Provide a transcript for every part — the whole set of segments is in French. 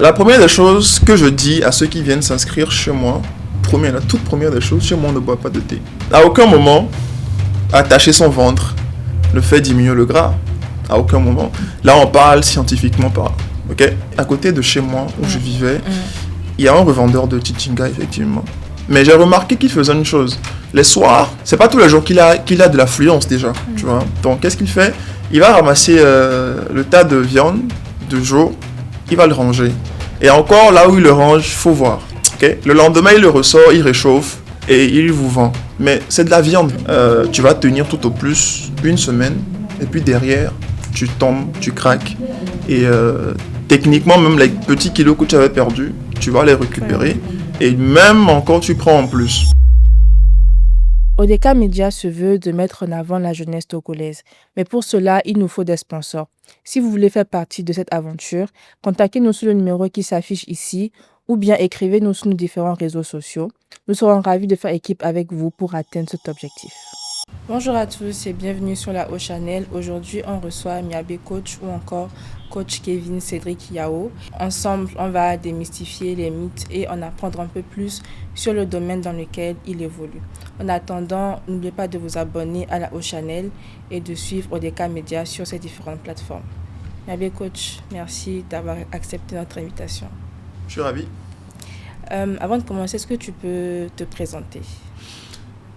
La première des choses que je dis à ceux qui viennent s'inscrire chez moi, la toute première des choses, chez moi on ne boit pas de thé. À aucun moment, attacher son ventre ne fait diminuer le gras. À aucun moment. Là on parle scientifiquement par là. Ok. À côté de chez moi où je vivais, il y a un revendeur de Tchinga effectivement. Mais j'ai remarqué qu'il faisait une chose. Les soirs, c'est pas tous les jours qu'il a de l'affluence déjà. Tu vois. Donc qu'est-ce qu'il fait? Il va ramasser le tas de viande de jour, il va le ranger. Et encore là où il le range, il faut voir. Okay? Le lendemain, il le ressort, il réchauffe et il vous vend. Mais c'est de la viande. Tu vas tenir tout au plus une semaine et puis derrière, tu tombes, tu craques. Et techniquement, même les petits kilos que tu avais perdus, tu vas les récupérer. Et même encore, tu prends en plus. ODK Media se veut de mettre en avant la jeunesse togolaise. Mais pour cela, il nous faut des sponsors. Si vous voulez faire partie de cette aventure, contactez-nous sur le numéro qui s'affiche ici ou bien écrivez-nous sur nos différents réseaux sociaux. Nous serons ravis de faire équipe avec vous pour atteindre cet objectif. Bonjour à tous et bienvenue sur la Channel. Aujourd'hui, on reçoit Miabe Coach ou encore Coach Kevin Cédric Yao. Ensemble, on va démystifier les mythes et en apprendre un peu plus sur le domaine dans lequel il évolue. En attendant, n'oubliez pas de vous abonner à la Channel et de suivre ODK Media sur ces différentes plateformes. Miabe Coach, merci d'avoir accepté notre invitation. Je suis ravi. Avant de commencer, est-ce que tu peux te présenter ?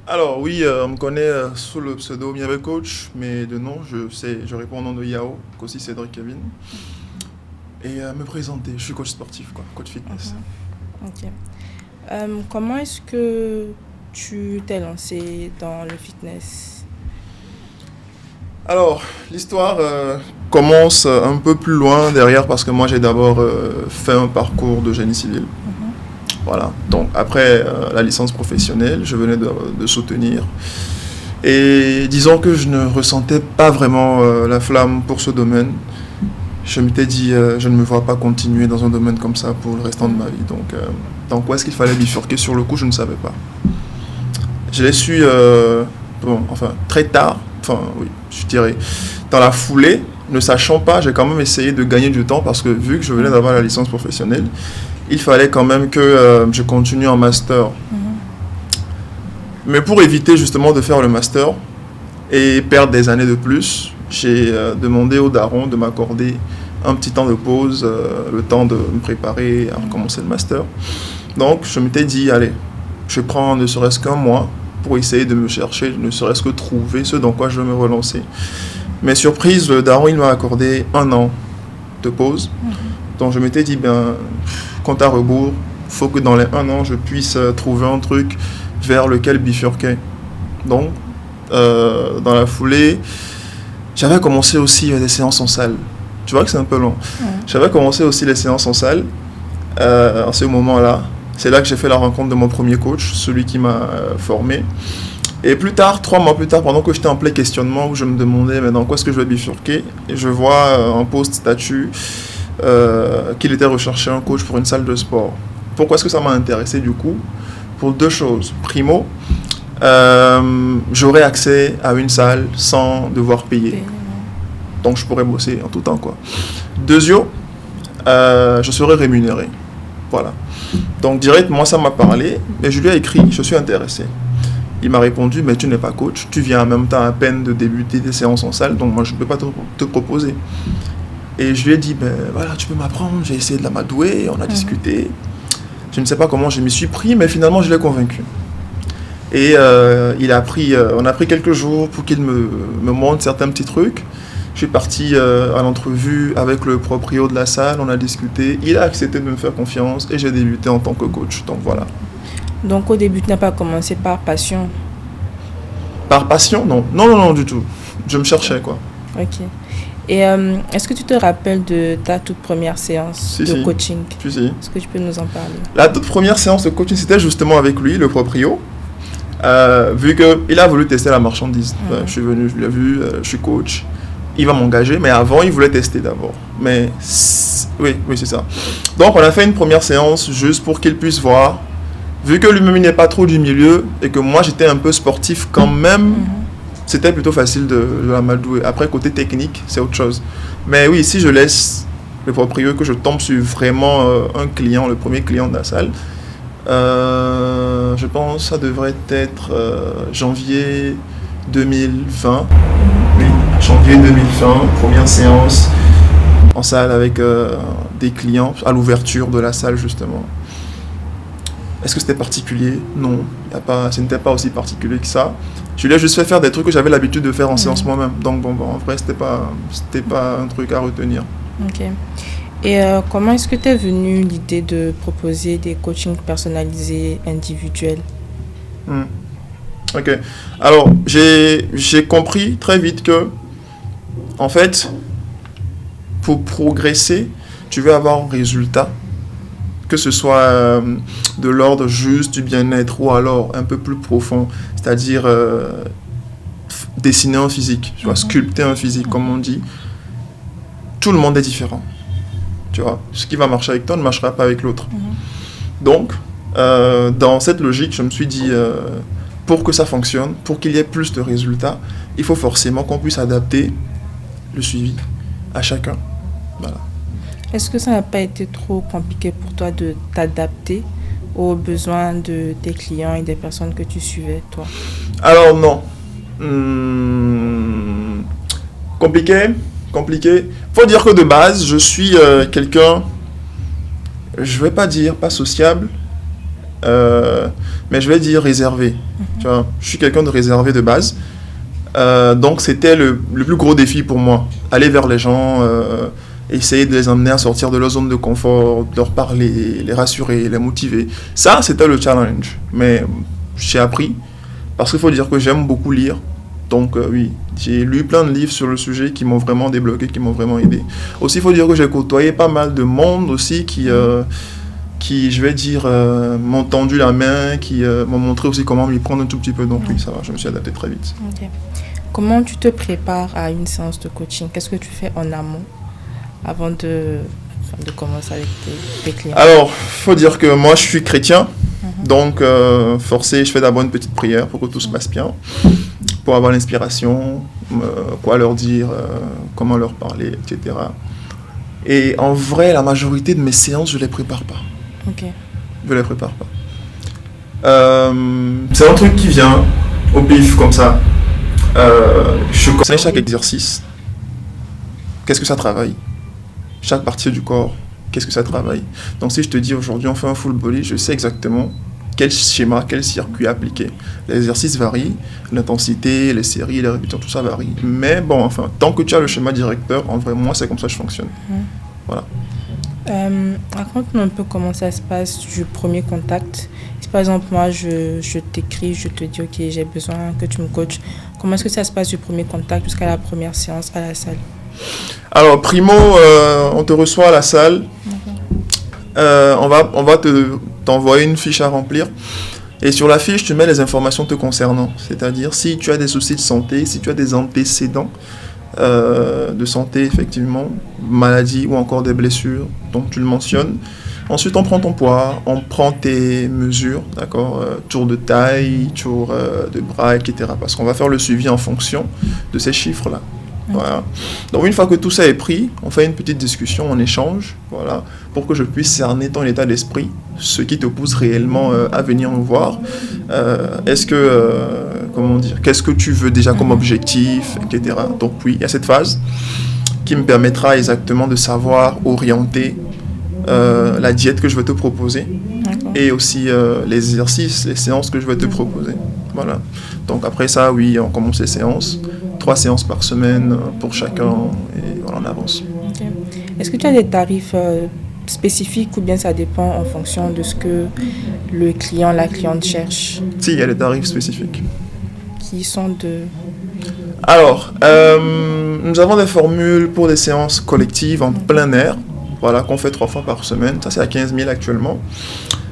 Alors oui, on me connaît sous le pseudo Miabe Coach, mais de nom, je réponds au nom de Yao, aussi Cédric Kevin. Et me présenter, je suis coach sportif, coach fitness. Ok. Comment est-ce que tu t'es lancé dans le fitness ? Alors, l'histoire commence un peu plus loin derrière parce que moi j'ai d'abord fait un parcours de génie civil. Voilà, donc après la licence professionnelle, je venais de soutenir. Et disons que je ne ressentais pas vraiment la flamme pour ce domaine. Je m'étais dit, je ne me vois pas continuer dans un domaine comme ça pour le restant de ma vie. Donc où est-ce qu'il fallait bifurquer sur le coup, je ne savais pas. Je l'ai su très tard, je dirais, dans la foulée, ne sachant pas, j'ai quand même essayé de gagner du temps parce que vu que je venais d'avoir la licence professionnelle, il fallait quand même que je continue en master. Mais pour éviter justement de faire le master et perdre des années de plus, j'ai demandé au daron de m'accorder un petit temps de pause, le temps de me préparer à recommencer le master. Donc je m'étais dit, allez, je prends ne serait-ce qu'un mois pour essayer de me chercher, ne serait-ce que trouver ce dans quoi je veux me relancer. Mais surprise, le daron, il m'a accordé 1 an de pause. Donc je m'étais dit, compte à rebours, il faut que dans les 1 an, je puisse trouver un truc vers lequel bifurquer. Donc, dans la foulée, j'avais commencé aussi des séances en salle. Tu vois que c'est un peu long. J'avais commencé aussi les séances en salle en ce moment-là. C'est là que j'ai fait la rencontre de mon premier coach, celui qui m'a formé. Et plus tard, 3 mois plus tard, pendant que j'étais en plein questionnement, où je me demandais mais dans quoi est-ce que je vais bifurquer, et je vois un post statut qu'il était recherché un coach pour une salle de sport. Pourquoi est-ce que ça m'a intéressé du coup? Pour 2 choses. Primo, j'aurais accès à une salle sans devoir payer. Donc je pourrais bosser en tout temps, quoi. Deuxièmement, je serais rémunéré. Voilà. Donc direct, moi ça m'a parlé et je lui ai écrit, je suis intéressé. Il m'a répondu, mais tu n'es pas coach, tu viens en même temps à peine de débuter des séances en salle, donc moi je ne peux pas te proposer. Et je lui ai dit, voilà, tu peux m'apprendre, j'ai essayé de l'amadouer, on a discuté. Je ne sais pas comment je m'y suis pris, mais finalement je l'ai convaincu. Et on a pris quelques jours pour qu'il me montre certains petits trucs. Je suis parti à l'entrevue avec le proprio de la salle, on a discuté, il a accepté de me faire confiance et j'ai débuté en tant que coach, donc voilà. Donc au début, tu n'as pas commencé par passion? Par passion? Non. Non, du tout. Je me cherchais, quoi. Ok. Et est-ce que tu te rappelles de ta toute première séance de coaching? Si. Est-ce que tu peux nous en parler? La toute première séance de coaching, c'était justement avec lui, le proprio. Vu qu'il a voulu tester la marchandise. Je suis venu, je l'ai vu, je suis coach. Il va m'engager, mais avant, il voulait tester d'abord. Mais oui, c'est ça. Donc, on a fait une première séance juste pour qu'il puisse voir. Vu que lui-même il n'est pas trop du milieu et que moi, j'étais un peu sportif quand même, c'était plutôt facile de l'amadouer. Après, côté technique, c'est autre chose. Mais oui, si je laisse le proprio que je tombe sur vraiment un client, le premier client de la salle. Je pense que ça devrait être janvier 2020. Oui, janvier 2020, première séance en salle avec des clients à l'ouverture de la salle justement. Est-ce que c'était particulier? Non, ce n'était pas aussi particulier que ça. Je lui ai juste fait faire des trucs que j'avais l'habitude de faire en séance moi-même. Donc en vrai, c'était pas un truc à retenir. Ok. Et comment est-ce que tu es venu l'idée de proposer des coachings personnalisés individuels? Ok. Alors, j'ai compris très vite que, en fait, pour progresser, tu veux avoir un résultat, que ce soit de l'ordre juste du bien-être ou alors un peu plus profond, c'est-à-dire dessiner un physique, tu vois, sculpter un physique, comme on dit. Tout le monde est différent. Tu vois, ce qui va marcher avec toi ne marchera pas avec l'autre. Donc, dans cette logique, je me suis dit, pour que ça fonctionne, pour qu'il y ait plus de résultats, il faut forcément qu'on puisse adapter le suivi à chacun. Voilà. Est-ce que ça n'a pas été trop compliqué pour toi de t'adapter aux besoins de tes clients et des personnes que tu suivais, toi? Alors non. Compliqué. Faut dire que de base, je suis quelqu'un, je vais pas dire pas sociable, mais je vais dire réservé. Tu vois, je suis quelqu'un de réservé de base. Donc c'était le plus gros défi pour moi. Aller vers les gens, essayer de les emmener à sortir de leur zone de confort, de leur parler, les rassurer, les motiver. Ça, c'était le challenge. Mais j'ai appris, parce qu'il faut dire que j'aime beaucoup lire. Donc oui, j'ai lu plein de livres sur le sujet qui m'ont vraiment débloqué, qui m'ont vraiment aidé. Aussi, il faut dire que j'ai côtoyé pas mal de monde aussi qui je vais dire, m'ont tendu la main, qui m'ont montré aussi comment m'y prendre un tout petit peu. Donc oui, ça va, je me suis adapté très vite. Okay. Comment tu te prépares à une séance de coaching? Qu'est-ce que tu fais en amont avant de commencer avec tes clients? Alors, il faut dire que moi, je suis chrétien. Donc, je fais d'abord une petite prière pour que tout se passe bien, pour avoir l'inspiration, quoi leur dire, comment leur parler, etc. Et en vrai, la majorité de mes séances, je ne les prépare pas. Ok. Je ne les prépare pas. C'est un truc qui vient au pif, comme ça. Je connais chaque exercice. Qu'est-ce que ça travaille? Chaque partie du corps, qu'est-ce que ça travaille? Donc si je te dis aujourd'hui on fait un full body, je sais exactement quel schéma, quel circuit appliquer. Les exercices varient, l'intensité, les séries, les répétitions, tout ça varie. Mais bon, enfin, tant que tu as le schéma directeur, en vrai, moi c'est comme ça que je fonctionne. Voilà. Raconte-nous un peu comment ça se passe du premier contact. Si par exemple moi je t'écris, je te dis ok, j'ai besoin que tu me coaches. Comment est-ce que ça se passe du premier contact jusqu'à la première séance à la salle? Alors primo, on te reçoit à la salle. On va t'envoyer une fiche à remplir. Et sur la fiche, tu mets les informations te concernant. C'est-à-dire si tu as des soucis de santé, si tu as des antécédents de santé, effectivement, maladie ou encore des blessures, donc tu le mentionnes. Ensuite, on prend ton poids, on prend tes mesures, d'accord, tour de taille, tour de bras, etc. Parce qu'on va faire le suivi en fonction de ces chiffres-là. Voilà. Donc une fois que tout ça est pris, on fait une petite discussion, on échange, voilà, pour que je puisse cerner ton état d'esprit, ce qui te pousse réellement à venir nous voir. Est-ce que, comment dire, qu'est-ce que tu veux déjà comme objectif, etc. Donc oui, il y a cette phase qui me permettra exactement de savoir orienter la diète que je vais te proposer et aussi les exercices, les séances que je vais te proposer. Voilà. Donc après ça, oui, on commence les séances. 3 séances par semaine pour chacun et voilà, on avance. Okay. Est-ce que tu as des tarifs spécifiques ou bien ça dépend en fonction de ce que le client, la cliente cherche? Si, il y a des tarifs spécifiques. Qui sont de... Alors, nous avons des formules pour des séances collectives en plein air, voilà, qu'on fait 3 fois par semaine. Ça, c'est à 15 000 actuellement.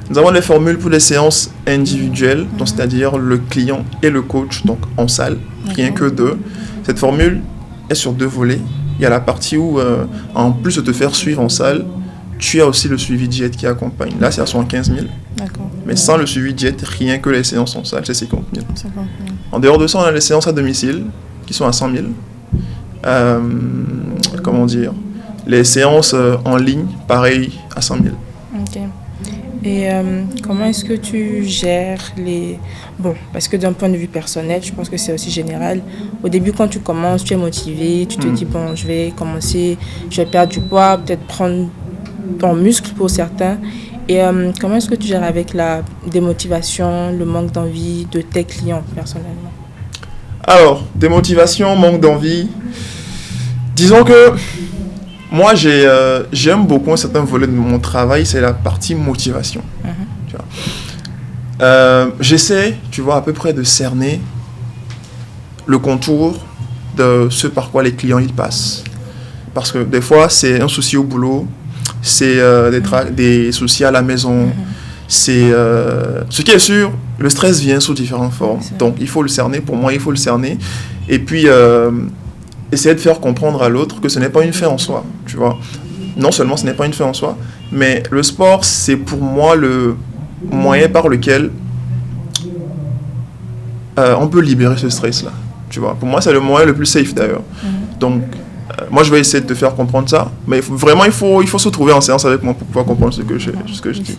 Nous avons des formules pour des séances individuelles, donc c'est-à-dire le client et le coach, donc en salle, rien que 2. Cette formule est sur 2 volets. Il y a la partie où, en plus de te faire suivre en salle, tu as aussi le suivi diète qui accompagne. Là, c'est à 75 000. D'accord. Mais sans le suivi diète, rien que les séances en salle, c'est 50 000. 50 000. En dehors de ça, on a les séances à domicile qui sont à 100 000. Comment dire? Les séances en ligne, pareil, à 100 000. Ok. Et comment est-ce que tu gères les... Bon, parce que d'un point de vue personnel, je pense que c'est aussi général. Au début, quand tu commences, tu es motivé, tu te dis, bon, je vais commencer, je vais perdre du poids, peut-être prendre ton muscle pour certains. Et comment est-ce que tu gères avec la démotivation, le manque d'envie de tes clients, personnellement? Alors, démotivation, manque d'envie. Disons que moi, j'aime beaucoup un certain volet de mon travail, c'est la partie motivation. Tu vois. J'essaie, tu vois, à peu près de cerner le contour de ce par quoi les clients ils passent. Parce que des fois, c'est un souci au boulot, c'est des soucis à la maison. C'est ce qui est sûr, le stress vient sous différentes formes. Donc, il faut le cerner. Pour moi, il faut le cerner. Et puis, essayer de faire comprendre à l'autre que ce n'est pas une fin en soi, tu vois. Non seulement ce n'est pas une fin en soi, mais le sport, c'est pour moi le moyen par lequel on peut libérer ce stress-là, tu vois. Pour moi, c'est le moyen le plus safe, d'ailleurs. Donc, moi, je vais essayer de te faire comprendre ça, mais il faut se trouver en séance avec moi pour pouvoir comprendre ce que je dis.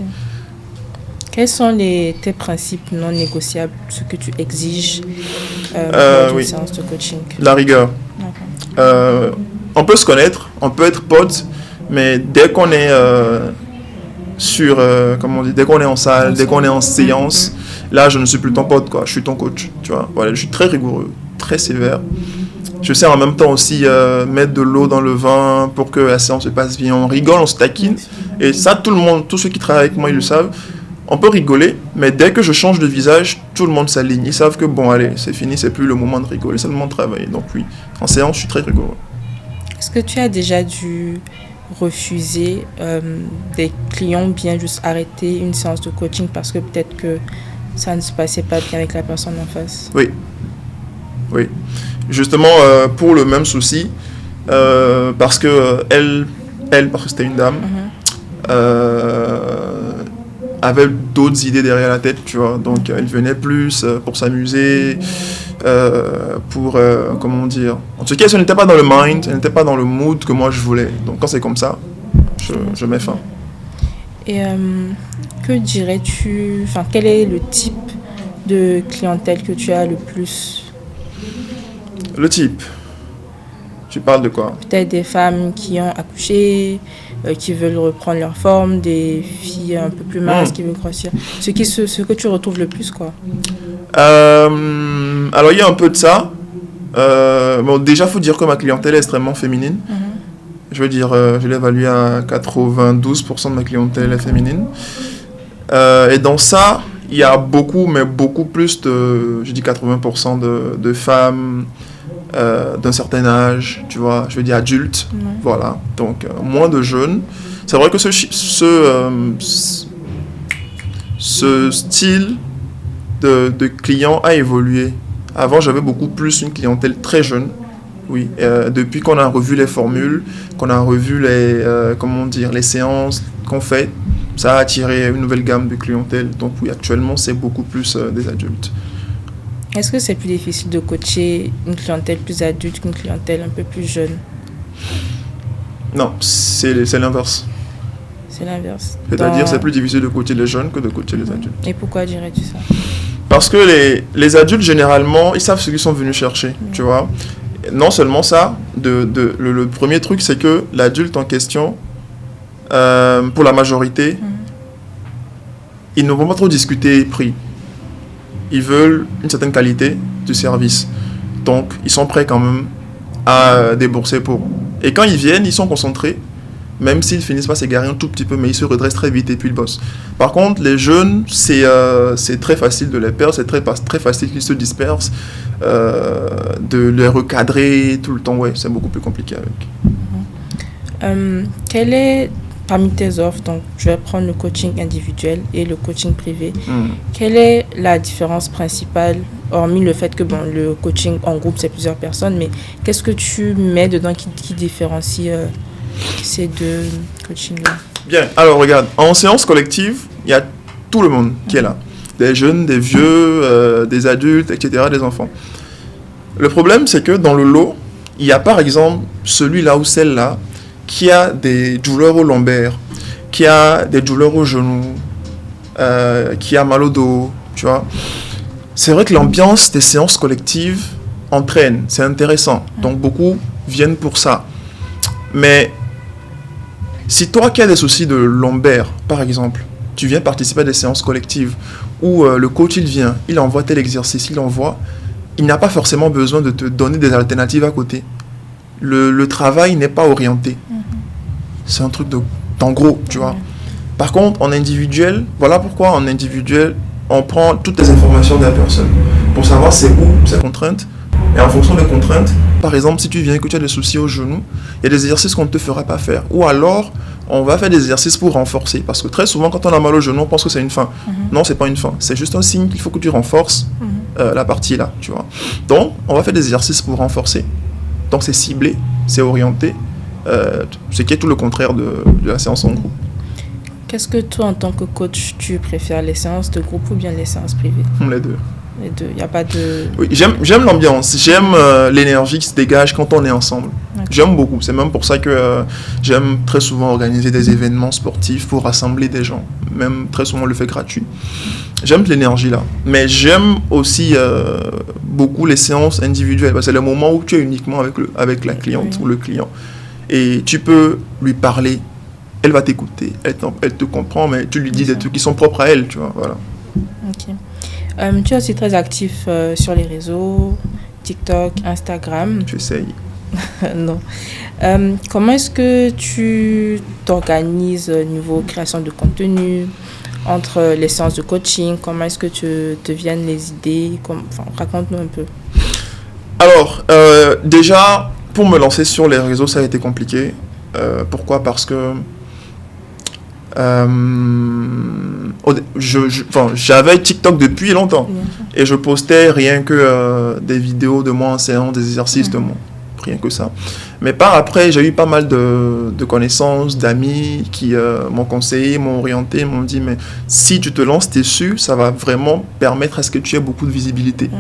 Quels sont tes principes non négociables, ce que tu exiges dans une séance de coaching? La rigueur. On peut se connaître, on peut être potes, mais dès qu'on est dès qu'on est en salle, dès qu'on est en séance, là, je ne suis plus ton pote, quoi. Je suis ton coach, tu vois. Voilà, je suis très rigoureux, très sévère. Je sais en même temps aussi mettre de l'eau dans le vin pour que la séance se passe bien. On rigole, on se taquine. Et ça, tous ceux qui travaillent avec moi, ils le savent. On peut rigoler, mais dès que je change de visage, tout le monde s'aligne. Ils savent que bon, allez, c'est fini, c'est plus le moment de rigoler, c'est le moment de travailler. Donc oui, en séance, je suis très rigoureux. Est-ce que tu as déjà dû refuser des clients ou bien juste arrêter une séance de coaching parce que peut-être que ça ne se passait pas bien avec la personne en face? Oui. Justement, pour le même souci, parce que elle, parce que c'était une dame, avait d'autres idées derrière la tête, tu vois. Donc, elle venait plus pour s'amuser, comment dire. En tout cas, elle n'était pas dans le mind, elle n'était pas dans le mood que moi je voulais. Donc, quand c'est comme ça, je mets fin. Et que dirais-tu, enfin, quel est le type de clientèle que tu as le plus? Le type? Tu parles de quoi? Peut-être des femmes qui ont accouché, qui veulent reprendre leur forme, des filles un peu plus minces qui veulent grossir. Ce que tu retrouves le plus, quoi. Alors, il y a un peu de ça. Bon, déjà, il faut dire que ma clientèle est extrêmement féminine. Je veux dire, je l'évalue à 92% de ma clientèle est féminine. Et dans ça, il y a beaucoup, mais beaucoup plus de, je dis 80% de femmes d'un certain âge, tu vois, je veux dire adultes, voilà, donc moins de jeunes. C'est vrai que ce style de client a évolué. Avant, j'avais beaucoup plus une clientèle très jeune, oui. Depuis qu'on a revu les formules, qu'on a revu les séances qu'on fait, ça a attiré une nouvelle gamme de clientèle. Donc oui, actuellement, c'est beaucoup plus des adultes. Est-ce que c'est plus difficile de coacher une clientèle plus adulte qu'une clientèle un peu plus jeune? Non, c'est l'inverse. C'est l'inverse. C'est-à-dire, c'est plus difficile de coacher les jeunes que de coacher les adultes. Et pourquoi dirais-tu ça? Parce que les adultes, généralement, ils savent ce qu'ils sont venus chercher, tu vois. Non seulement ça, le premier truc, c'est que l'adulte en question, pour la majorité, ils ne vont pas trop discuter prix. Ils veulent une certaine qualité de service. Donc, ils sont prêts quand même à débourser pour. Et quand ils viennent, ils sont concentrés, même s'ils finissent par s'égarer un tout petit peu, mais ils se redressent très vite et puis ils bossent. Par contre, les jeunes, c'est très facile de les perdre, c'est très facile qu'ils se dispersent, de les recadrer tout le temps, ouais, c'est beaucoup plus compliqué avec. Quel est, parmi tes offres, donc je vais prendre le coaching individuel et le coaching privé, quelle est la différence principale, hormis le fait que bon, le coaching en groupe c'est plusieurs personnes, mais qu'est-ce que tu mets dedans qui différencie ces deux coachings-là? Bien, alors regarde, en séance collective, il y a tout le monde qui est là. Des jeunes, des vieux, des adultes, etc., des enfants. Le problème, c'est que dans le lot, il y a par exemple celui-là ou celle-là qui a des douleurs au lombaire, qui a des douleurs au genou, qui a mal au dos, tu vois. C'est vrai que l'ambiance des séances collectives entraîne, c'est intéressant. Donc beaucoup viennent pour ça. Mais si toi qui as des soucis de lombaire, par exemple, tu viens participer à des séances collectives où le coach il vient, il envoie tel exercice, il n'a pas forcément besoin de te donner des alternatives à côté. Le travail n'est pas orienté. C'est un truc d'en gros, tu vois. Par contre, en individuel, voilà pourquoi en individuel, on prend toutes les informations de la personne pour savoir c'est où ses contraintes. Et en fonction des contraintes, par exemple, si tu viens et que tu as des soucis au genou, il y a des exercices qu'on ne te fera pas faire. Ou alors, on va faire des exercices pour renforcer. Parce que très souvent, quand on a mal au genou, on pense que c'est une faim. Non, c'est pas une faim. C'est juste un signe qu'il faut que tu renforces la partie là, tu vois. Donc, on va faire des exercices pour renforcer. Donc, c'est ciblé, c'est orienté. Ce qui est tout le contraire de la séance en groupe. Qu'est-ce que toi, en tant que coach, tu préfères, les séances de groupe ou bien les séances privées? Les deux. Les deux, il n'y a pas de... Oui, j'aime l'ambiance, j'aime l'énergie qui se dégage quand on est ensemble. Okay. J'aime beaucoup, c'est même pour ça que j'aime très souvent organiser des événements sportifs pour rassembler des gens. Même très souvent on le fait gratuit. J'aime l'énergie là, mais j'aime aussi beaucoup les séances individuelles. C'est le moment où tu es uniquement avec la cliente ou le client. Et tu peux lui parler, elle va t'écouter, elle te comprend, mais tu lui dis des trucs qui sont propres à elle, tu vois, voilà. Ok. Tu es aussi très actif sur les réseaux, TikTok, Instagram. J'essaye. Non. Comment est-ce que tu t'organises niveau création de contenu entre les séances de coaching? Comment est-ce que te viennent les idées? Raconte-nous un peu. Alors, déjà, pour me lancer sur les réseaux, ça a été compliqué. Pourquoi? Parce que j'avais TikTok depuis longtemps et je postais rien que des vidéos de moi en séance, des exercices de moi, rien que ça. Mais par après, j'ai eu pas mal de connaissances, d'amis qui m'ont conseillé, m'ont orienté, m'ont dit mais si tu te lances dessus, ça va vraiment permettre à ce que tu aies beaucoup de visibilité.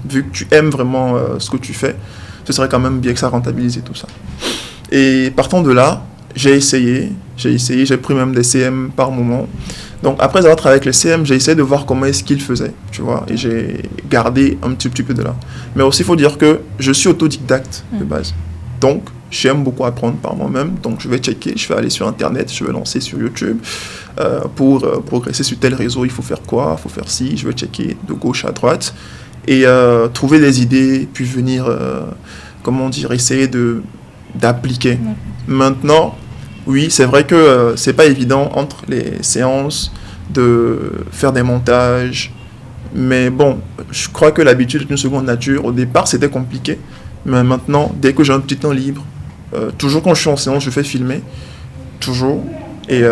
Vu que tu aimes vraiment ce que tu fais, ce serait quand même bien que ça rentabilise tout ça. Et partant de là, j'ai essayé, j'ai pris même des CM par moment. Donc après avoir travaillé avec les CM, j'ai essayé de voir comment est-ce qu'ils faisaient, tu vois, et j'ai gardé un petit peu de là. Mais aussi, il faut dire que je suis autodidacte de base. Donc, j'aime beaucoup apprendre par moi-même. Donc, je vais checker, je vais aller sur Internet, je vais lancer sur YouTube. Pour progresser sur tel réseau, il faut faire quoi? Il faut faire ci, je vais checker de gauche à droite. Et trouver des idées, puis venir, essayer d'appliquer. Maintenant, oui, c'est vrai que c'est pas évident entre les séances de faire des montages. Mais bon, je crois que l'habitude est une seconde nature. Au départ, c'était compliqué. Mais maintenant, dès que j'ai un petit temps libre, toujours quand je suis en séance, je fais filmer. Toujours. Et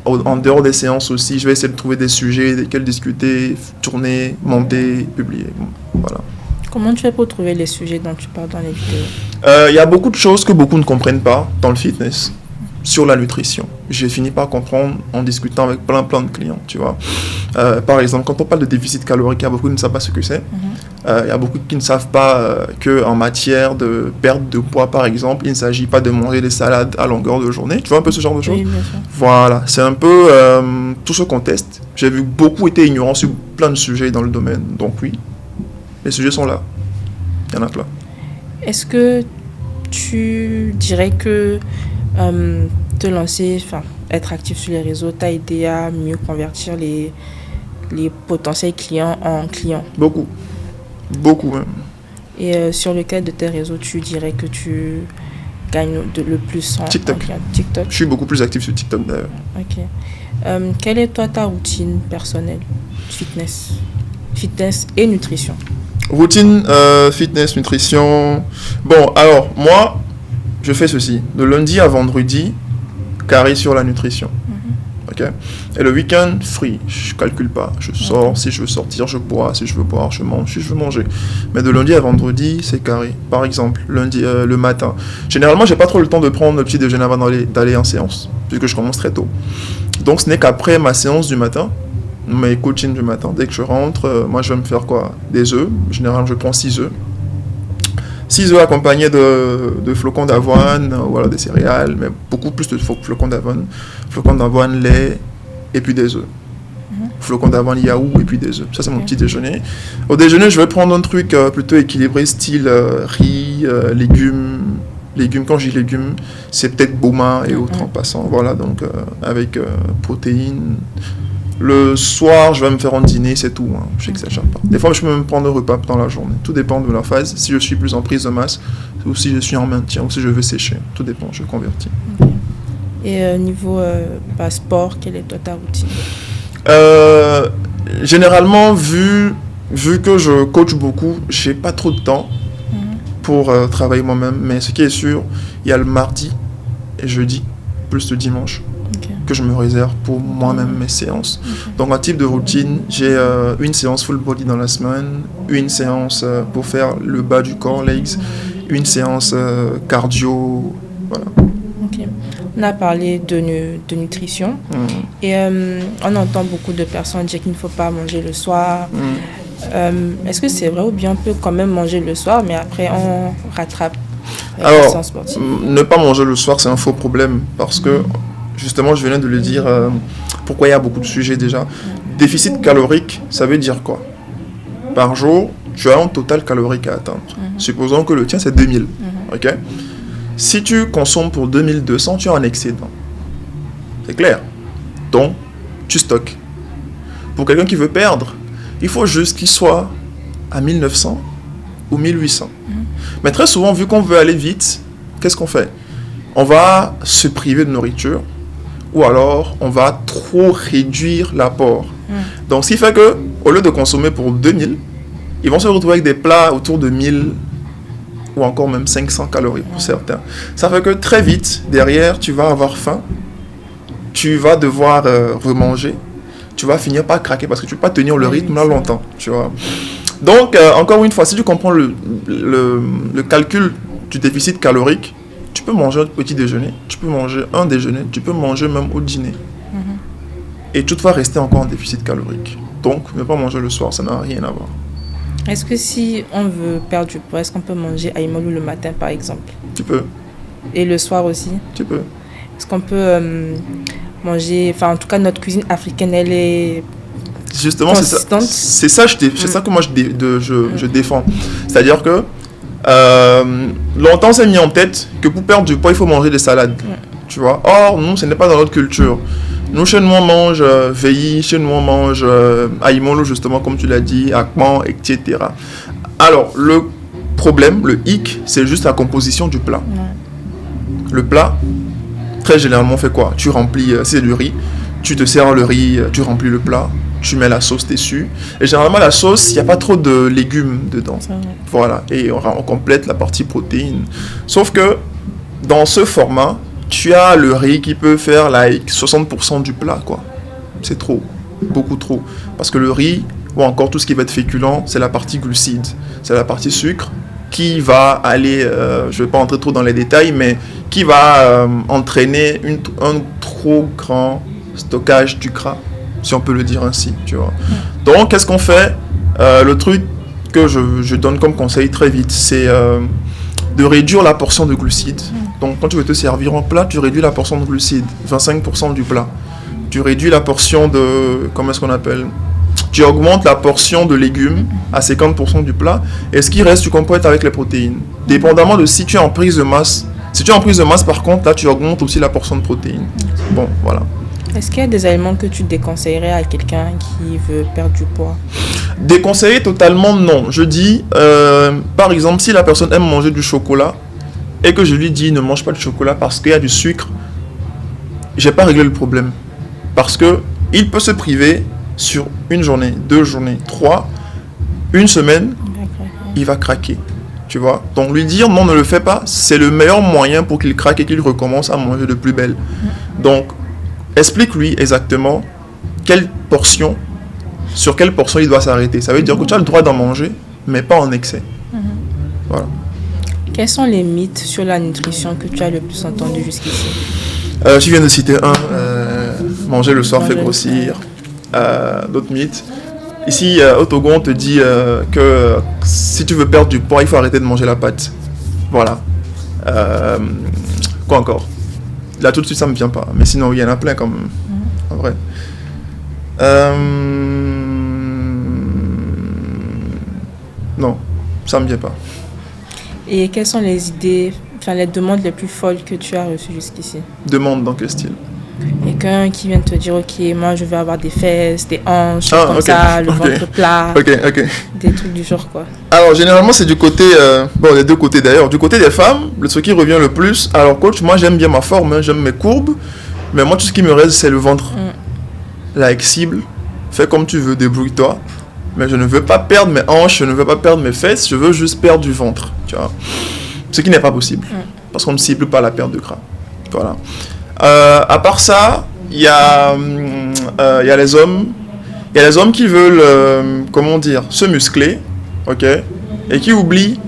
en dehors des séances aussi, je vais essayer de trouver des sujets desquels discuter, tourner, monter, publier. Bon, voilà. Comment tu fais pour trouver les sujets dont tu parles dans les vidéos? Il y a beaucoup de choses que beaucoup ne comprennent pas dans le fitness, sur la nutrition. J'ai fini par comprendre en discutant avec plein de clients, tu vois. Par exemple, quand on parle de déficit calorique, il y a beaucoup qui ne savent pas ce que c'est. Il y a beaucoup qui ne savent pas qu'en matière de perte de poids, par exemple, il ne s'agit pas de manger des salades à longueur de journée. Tu vois un peu ce genre de choses? Oui, bien sûr. Voilà, c'est un peu tout ce qu'on teste. J'ai vu beaucoup été ignorants sur plein de sujets dans le domaine. Donc oui, les sujets sont là. Il y en a plein. Est-ce que tu dirais que te lancer, être actif sur les réseaux, t'a aidé à mieux convertir les potentiels clients en clients? Beaucoup même. Et sur lequel de tes réseaux tu dirais que tu gagnes le plus en TikTok. TikTok. Je suis beaucoup plus actif sur TikTok d'ailleurs. Ok. Quelle est toi ta routine personnelle fitness et nutrition? Routine, fitness, nutrition. Bon, alors, moi, je fais ceci. De lundi à vendredi, carré sur la nutrition. Ok. Et le week-end, free. Je calcule pas. Je sors. Si je veux sortir, je bois. Si je veux boire, je mange. Si je veux manger. Mais de lundi à vendredi, c'est carré. Par exemple, lundi, le matin. Généralement, j'ai pas trop le temps de prendre le petit déjeuner avant d'aller en séance, puisque je commence très tôt. Donc, ce n'est qu'après ma séance du matin, mes coachings du matin, dès que je rentre, moi je vais me faire quoi? Des œufs. Généralement, je prends 6 œufs. 6 œufs accompagnés de flocons d'avoine, ou alors des céréales, mais beaucoup plus de flocons d'avoine, lait, et puis des œufs. Flocons d'avoine, yaourt, et puis des œufs. Ça, c'est mon petit déjeuner. Au déjeuner, je vais prendre un truc plutôt équilibré, style riz, légumes. Légumes, quand je dis légumes, c'est peut-être boma et autres en passant. Voilà, donc avec protéines. Le soir, je vais me faire un dîner, c'est tout. Hein. Je n'exagère pas. Des fois, je peux même prendre un repas dans la journée. Tout dépend de la phase. Si je suis plus en prise de masse, ou si je suis en maintien, ou si je veux sécher. Tout dépend, je convertis. Et niveau sport, quelle est toi ta routine? Généralement, vu que je coach beaucoup, je n'ai pas trop de temps pour travailler moi-même. Mais ce qui est sûr, il y a le mardi et jeudi, plus le dimanche. Que je me réserve pour moi-même mes séances. Donc en type de routine, j'ai une séance full body dans la semaine, une séance pour faire le bas du corps, legs, une séance cardio, voilà. On a parlé de nutrition et on entend beaucoup de personnes dire qu'il ne faut pas manger le soir. Est-ce que c'est vrai ou bien on peut quand même manger le soir mais après on rattrape la séance sportive? Ne pas manger le soir, c'est un faux problème parce que justement, je venais de le dire, pourquoi il y a beaucoup de sujets déjà. Déficit calorique, ça veut dire quoi? Par jour, tu as un total calorique à atteindre. Supposons que le tien, c'est 2000. Ok? Si tu consommes pour 2200, tu as un excédent. C'est clair. Donc, tu stockes. Pour quelqu'un qui veut perdre, il faut juste qu'il soit à 1900 ou 1800. Mais très souvent, vu qu'on veut aller vite, qu'est-ce qu'on fait? On va se priver de nourriture. Ou alors, on va trop réduire l'apport. Donc, ce qui fait qu'au lieu de consommer pour 2000, ils vont se retrouver avec des plats autour de 1000 ou encore même 500 calories pour certains. Ça fait que très vite, derrière, tu vas avoir faim, tu vas devoir remanger, tu vas finir par craquer parce que tu ne peux pas tenir le rythme là longtemps. Tu vois. Donc, encore une fois, si tu comprends le calcul du déficit calorique, tu peux manger un petit déjeuner, tu peux manger un déjeuner, tu peux manger même au dîner. Et tu vas rester encore en déficit calorique. Donc, ne pas manger le soir, ça n'a rien à voir. Est-ce que si on veut perdre du poids, est-ce qu'on peut manger aïmolou le matin, par exemple? Tu peux. Et le soir aussi? Tu peux. Est-ce qu'on peut manger... Enfin, en tout cas, notre cuisine africaine, elle est justement consistante. C'est ça que moi, je défends. C'est-à-dire que longtemps, c'est mis en tête que pour perdre du poids, il faut manger des salades. Tu vois. Or, nous, ce n'est pas dans notre culture. Nous, chez nous, on mange veilli, chez nous, on mange aïmolo, justement, comme tu l'as dit, akman, etc. Alors, le problème, le hic, c'est juste la composition du plat. Le plat, très généralement, fait quoi? Tu remplis, c'est du riz, tu te sers le riz, tu remplis le plat, tu mets la sauce dessus. Et généralement, la sauce, il n'y a pas trop de légumes dedans. Voilà, et on complète la partie protéines. Sauf que, dans ce format, tu as le riz qui peut faire like 60% du plat, quoi. C'est trop, beaucoup trop. Parce que le riz, ou encore tout ce qui va être féculent, c'est la partie glucides, c'est la partie sucre qui va aller, je ne vais pas entrer trop dans les détails, mais qui va entraîner un trop grand stockage du gras, si on peut le dire ainsi, tu vois. Donc, qu'est-ce qu'on fait? Le truc que je donne comme conseil très vite, c'est de réduire la portion de glucides. Donc, quand tu veux te servir un plat, tu réduis la portion de glucides, 25% du plat. Tu réduis la portion de... Comment est-ce qu'on appelle? Tu augmentes la portion de légumes à 50% du plat. Et ce qui reste, tu complètes avec les protéines. Dépendamment de si tu es en prise de masse. Si tu es en prise de masse, par contre, là, tu augmentes aussi la portion de protéines. Bon, voilà. Est-ce qu'il y a des aliments que tu déconseillerais à quelqu'un qui veut perdre du poids? Déconseiller totalement, non. Je dis, par exemple, si la personne aime manger du chocolat et que je lui dis ne mange pas de chocolat parce qu'il y a du sucre, j'ai pas réglé le problème. Parce que il peut se priver sur une journée, 2 journées, 3, une semaine, il va craquer. Tu vois? Donc lui dire non, ne le fais pas, c'est le meilleur moyen pour qu'il craque et qu'il recommence à manger de plus belle. Donc, explique-lui exactement sur quelle portion il doit s'arrêter. Ça veut dire que tu as le droit d'en manger, mais pas en excès. Voilà. Quels sont les mythes sur la nutrition que tu as le plus entendu jusqu'ici? Je viens de citer un, manger le soir fait grossir. D'autres mythes. Ici, au Togo, on te dit que si tu veux perdre du poids, il faut arrêter de manger la pâte. Voilà. Quoi encore? Là, tout de suite, ça me vient pas. Mais sinon, il y en a plein, comme en vrai. Non, ça me vient pas. Et quelles sont les idées, enfin les demandes les plus folles que tu as reçues jusqu'ici? Demande dans quel style? Quelqu'un qui vient te dire, ok, moi je veux avoir des fesses, des hanches, comme ok, ça, le ok. ventre plat, Ok. des trucs du genre quoi. Alors, généralement, c'est du côté... bon, les deux côtés d'ailleurs. Du côté des femmes, le truc qui revient le plus... Alors, coach, moi, j'aime bien ma forme, hein, j'aime mes courbes. Mais moi, tout ce qui me reste, c'est le ventre. Là, avec cible, fais comme tu veux, débrouille-toi. Mais je ne veux pas perdre mes hanches, je ne veux pas perdre mes fesses, je veux juste perdre du ventre, tu vois. Ce qui n'est pas possible, parce qu'on ne cible pas la perte de gras. Voilà. À part ça, il y a les hommes. Il y a les hommes qui veulent, comment dire, se muscler, ok, et qui oublient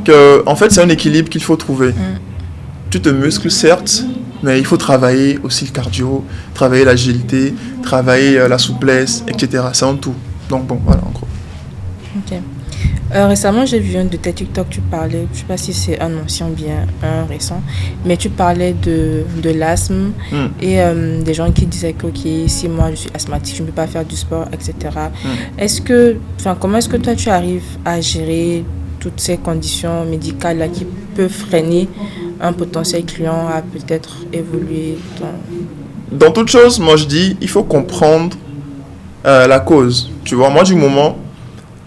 que, en fait, c'est un équilibre qu'il faut trouver. Tu te muscles, certes, mais il faut travailler aussi le cardio, travailler l'agilité, travailler la souplesse, etc. C'est en tout. Donc bon, voilà, en gros. Ok. Récemment, j'ai vu un de tes TikTok, tu parlais, je sais pas si c'est un ancien ou bien un récent, mais tu parlais de l'asthme et des gens qui disaient que, ok, si moi je suis asthmatique, je ne peux pas faire du sport, etc. Comment est-ce que toi tu arrives à gérer toutes ces conditions médicales là qui peuvent freiner un potentiel client à peut-être évoluer dans toute chose, moi je dis, il faut comprendre la cause. Tu vois, moi du moment...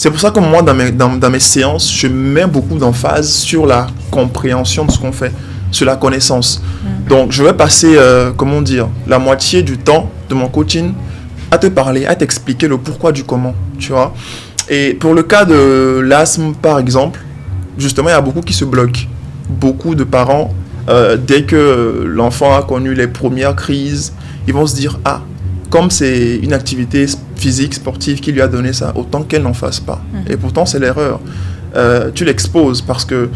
C'est pour ça que moi, dans mes séances, je mets beaucoup d'emphase sur la compréhension de ce qu'on fait, sur la connaissance. Donc, je vais passer, la moitié du temps de mon coaching à te parler, à t'expliquer le pourquoi du comment, tu vois. Et pour le cas de l'asthme, par exemple, justement, il y a beaucoup qui se bloquent. Beaucoup de parents, dès que l'enfant a connu les premières crises, ils vont se dire « Ah, comme c'est une activité physique, sportive qui lui a donné ça, autant qu'elle n'en fasse pas. » Et pourtant, c'est l'erreur. Tu l'exposes parce que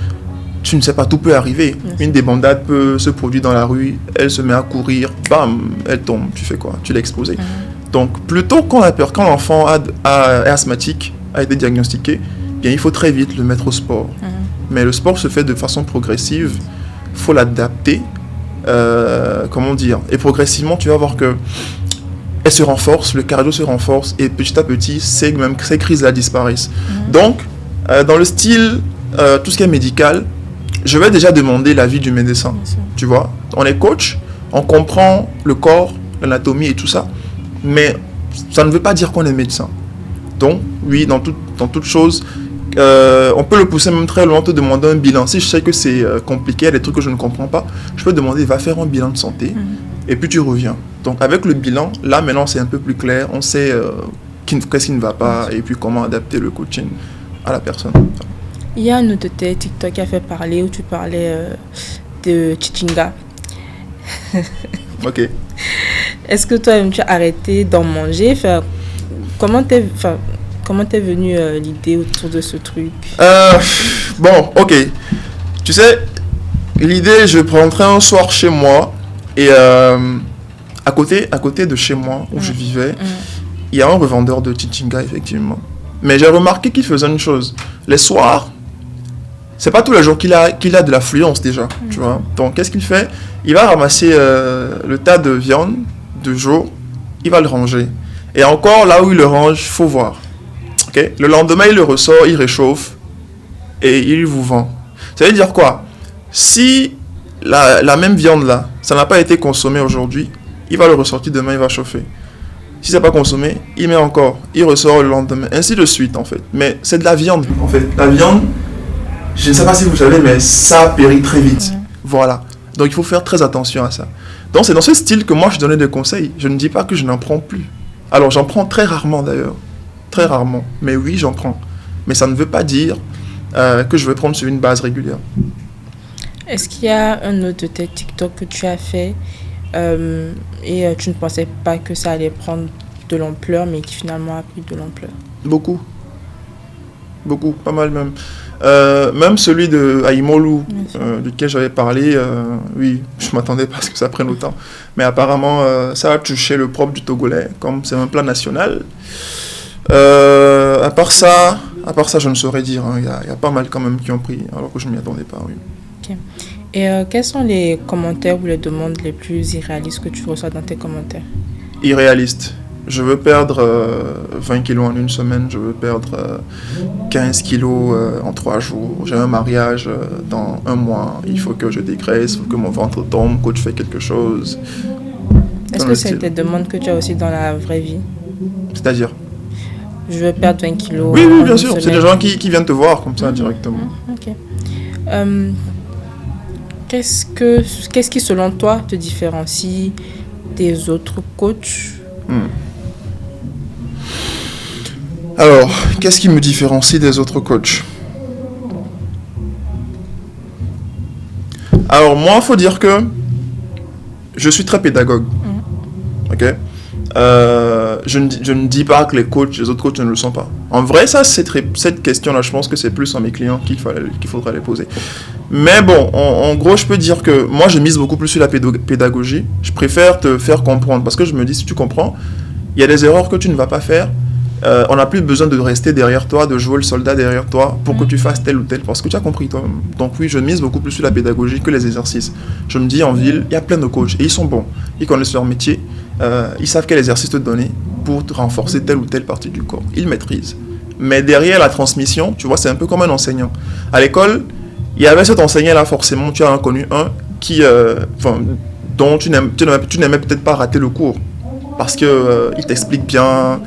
tu ne sais pas, tout peut arriver. Une débandade peut se produire dans la rue, elle se met à courir, bam, elle tombe. Tu fais quoi? Tu l'as exposé. Donc, plutôt qu'on a peur, quand l'enfant est asthmatique, a été diagnostiqué, bien, il faut très vite le mettre au sport. Mais le sport se fait de façon progressive. Il faut l'adapter. Et progressivement, tu vas voir que elle se renforce, le cardio se renforce et petit à petit, ces crises-là disparaissent. Donc, dans le style, tout ce qui est médical, je vais déjà demander l'avis du médecin. Tu vois, on est coach, on comprend le corps, l'anatomie et tout ça, mais ça ne veut pas dire qu'on est médecin. Donc, oui, dans toute chose, on peut le pousser même très loin, te demander un bilan. Si je sais que c'est compliqué, il y a des trucs que je ne comprends pas, je peux demander, va faire un bilan de santé, et puis tu reviens. Donc avec le bilan, là maintenant c'est un peu plus clair, on sait qu'est-ce qui ne va pas, et puis comment adapter le coaching à la personne. Il y a un autre de tes TikTok qui a fait parler, où tu parlais de Chichinga. Ok. Est-ce que toi-même tu as arrêté d'en manger? Comment t'es venue l'idée autour de ce truc? Bon, ok. Tu sais, l'idée, je rentrais un soir chez moi et à côté de chez moi où je vivais, il y a un revendeur de Chichinga, effectivement. Mais j'ai remarqué qu'il faisait une chose. Les soirs, c'est pas tous les jours qu'il a de l'affluence déjà, tu vois. Donc, qu'est-ce qu'il fait? Il va ramasser le tas de viande de jour, il va le ranger. Et encore, là où il le range, il faut voir. Okay? Le lendemain, il le ressort, il réchauffe et il vous vend. Ça veut dire quoi? Si la même viande là, ça n'a pas été consommé aujourd'hui, il va le ressortir demain, il va chauffer. Si ça n'est pas consommé, il met encore, il ressort le lendemain, ainsi de suite en fait. Mais c'est de la viande en fait. La viande, je ne sais pas si vous savez, mais ça périt très vite. Voilà. Donc il faut faire très attention à ça. Donc c'est dans ce style que moi je donnais des conseils. Je ne dis pas que je n'en prends plus. Alors j'en prends très rarement d'ailleurs. Très rarement. Mais oui, j'en prends. Mais ça ne veut pas dire que je vais prendre sur une base régulière. Est-ce qu'il y a un autre de tes TikTok que tu as fait et tu ne pensais pas que ça allait prendre de l'ampleur, mais qui finalement a pris de l'ampleur? Beaucoup, pas mal même. Même celui de Aïmolu, duquel j'avais parlé, oui, je m'attendais pas à ce que ça prenne autant. Mais apparemment, ça a touché le propre du Togolais, comme c'est un plat national. À part ça, À part ça, je ne saurais dire. Hein. Il y a pas mal quand même qui ont pris, alors que je ne m'y attendais pas, oui. Ok. Et quels sont les commentaires ou les demandes les plus irréalistes que tu reçois dans tes commentaires? Irréaliste. Je veux perdre 20 kilos en une semaine, je veux perdre 15 kilos en 3 jours. J'ai un mariage dans 1 mois, il faut que je dégraisse, il faut que mon ventre tombe, que je fais quelque chose. Est-ce que c'est des demandes que tu as aussi dans la vraie vie? C'est-à-dire? Je veux perdre 20 kilos. Oui, en bien une sûr. semaine. C'est des gens qui viennent te voir comme ça directement. Ok. Qu'est-ce qui, selon toi, te différencie des autres coachs? Alors, qu'est-ce qui me différencie des autres coachs? Alors, moi, il faut dire que je suis très pédagogue. Ok? Je ne dis pas que les autres coachs ne le sont pas. En vrai, cette question-là, je pense que c'est plus à mes clients qu'il faudrait les poser. Mais bon, en gros, je peux dire que moi, je mise beaucoup plus sur la pédagogie. Je préfère te faire comprendre parce que je me dis, si tu comprends, il y a des erreurs que tu ne vas pas faire. On n'a plus besoin de rester derrière toi, de jouer le soldat derrière toi pour que tu fasses tel ou tel, parce que tu as compris toi-même. Donc oui, je mise beaucoup plus sur la pédagogie que les exercices. Je me dis, en ville, il y a plein de coachs et ils sont bons. Ils connaissent leur métier. Ils savent quel exercice te donner pour te renforcer telle ou telle partie du corps. Ils maîtrisent. Mais derrière la transmission, tu vois, c'est un peu comme un enseignant. À l'école, il y avait cet enseignant-là, forcément, tu as connu un dont tu n'aimais peut-être pas rater le cours. Parce qu'il t'explique bien,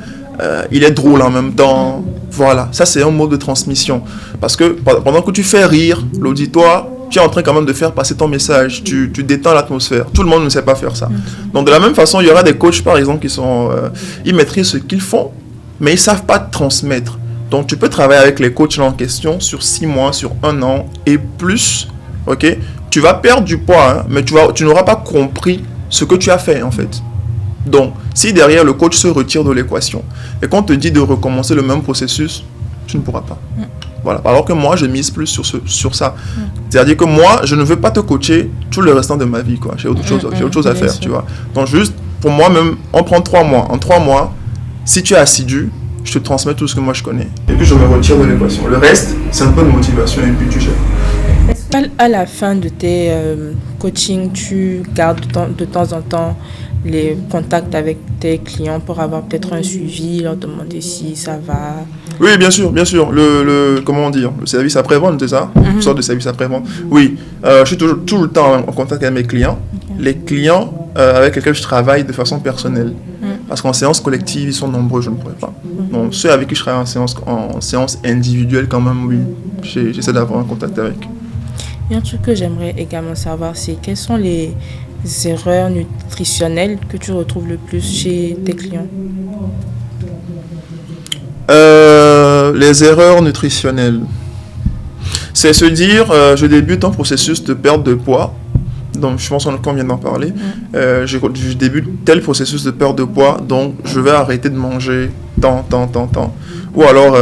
il est drôle en même temps. Voilà, ça c'est un mode de transmission. Parce que pendant que tu fais rire l'auditoire, tu es en train quand même de faire passer ton message, tu détends l'atmosphère. Tout le monde ne sait pas faire ça. Donc de la même façon, il y aura des coachs par exemple qui sont, ils maîtrisent ce qu'ils font, mais ils ne savent pas transmettre. Donc tu peux travailler avec les coachs en question sur 6 mois, sur 1 an et plus. Ok, tu vas perdre du poids, hein, mais tu n'auras pas compris ce que tu as fait en fait. Donc, si derrière le coach se retire de l'équation et qu'on te dit de recommencer le même processus, tu ne pourras pas. Voilà. Alors que moi, je mise plus sur ça. C'est-à-dire que moi, je ne veux pas te coacher tout le restant de ma vie, quoi. J'ai autre chose à faire, sûr. Tu vois. Donc, juste, pour moi même, on prend 3 mois. En 3 mois, si tu es assidu, je te transmets tout ce que moi je connais. Et puis, je me retire de l'équation. Le reste, c'est un peu de motivation et puis tu gères. À la fin de tes coachings, tu gardes de temps en temps les contacts avec tes clients pour avoir peut-être un suivi, leur demander si ça va? Oui, bien sûr. Comment dire, le service après-vente, c'est ça? Une sorte de service après-vente. Oui, je suis tout le temps en contact avec mes clients. Okay. Les clients avec lesquels je travaille de façon personnelle. Parce qu'en séance collective, ils sont nombreux, je ne pourrais pas. Donc, ceux avec qui je travaille en séance individuelle, quand même, oui, j'essaie d'avoir un contact avec. Et un truc que j'aimerais également savoir, c'est quelles sont les erreurs nutritionnelles que tu retrouves le plus chez tes clients? Les erreurs nutritionnelles, c'est se dire, je débute un processus de perte de poids. Donc, je pense qu'on vient d'en parler. Je débute tel processus de perte de poids, donc je vais arrêter de manger tant. Ou alors,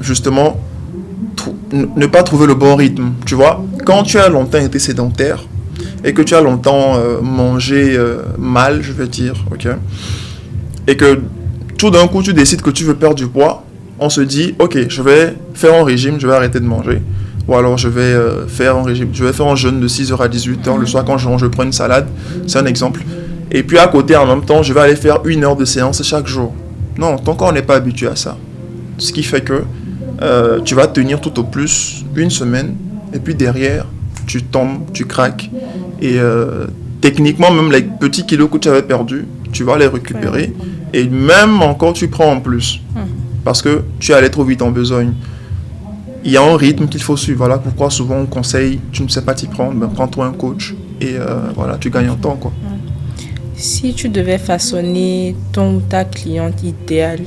justement, ne pas trouver le bon rythme. Tu vois, quand tu as longtemps été sédentaire et que tu as longtemps mangé mal, je vais dire, ok, et que tout d'un coup tu décides que tu veux perdre du poids, on se dit, ok, je vais faire un régime, je vais arrêter de manger. Ou alors je vais faire un régime, je vais faire un jeûne de 6h à 18h. Le soir quand je prends une salade, c'est un exemple. Et puis à côté, en même temps, je vais aller faire 1 heure de séance chaque jour. Non, ton corps n'est pas habitué à ça. Ce qui fait que tu vas tenir tout au plus 1 semaine. Et puis derrière, tu tombes, tu craques. Et techniquement, même les petits kilos que tu avais perdus, tu vas les récupérer. Et même encore, tu prends en plus. Parce que tu es allé trop vite en besogne. Il y a un rythme qu'il faut suivre. Voilà pourquoi souvent on conseille, tu ne sais pas t'y prendre, ben prends-toi un coach et voilà, tu gagnes en temps, quoi. Si tu devais façonner ton ou ta cliente idéale,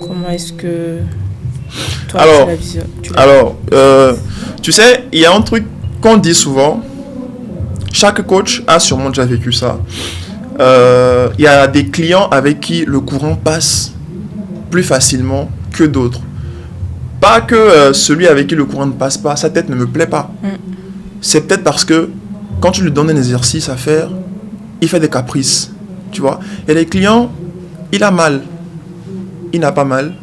comment est-ce que toi tu la vises? Tu sais, il y a un truc qu'on dit souvent. Chaque coach a sûrement déjà vécu ça. Il y a des clients avec qui le courant passe plus facilement que d'autres. Pas que celui avec qui le courant ne passe pas, sa tête ne me plaît pas. C'est peut-être parce que quand tu lui donnes un exercice à faire, il fait des caprices, tu vois. Et les clients, il a mal, il n'a pas mal.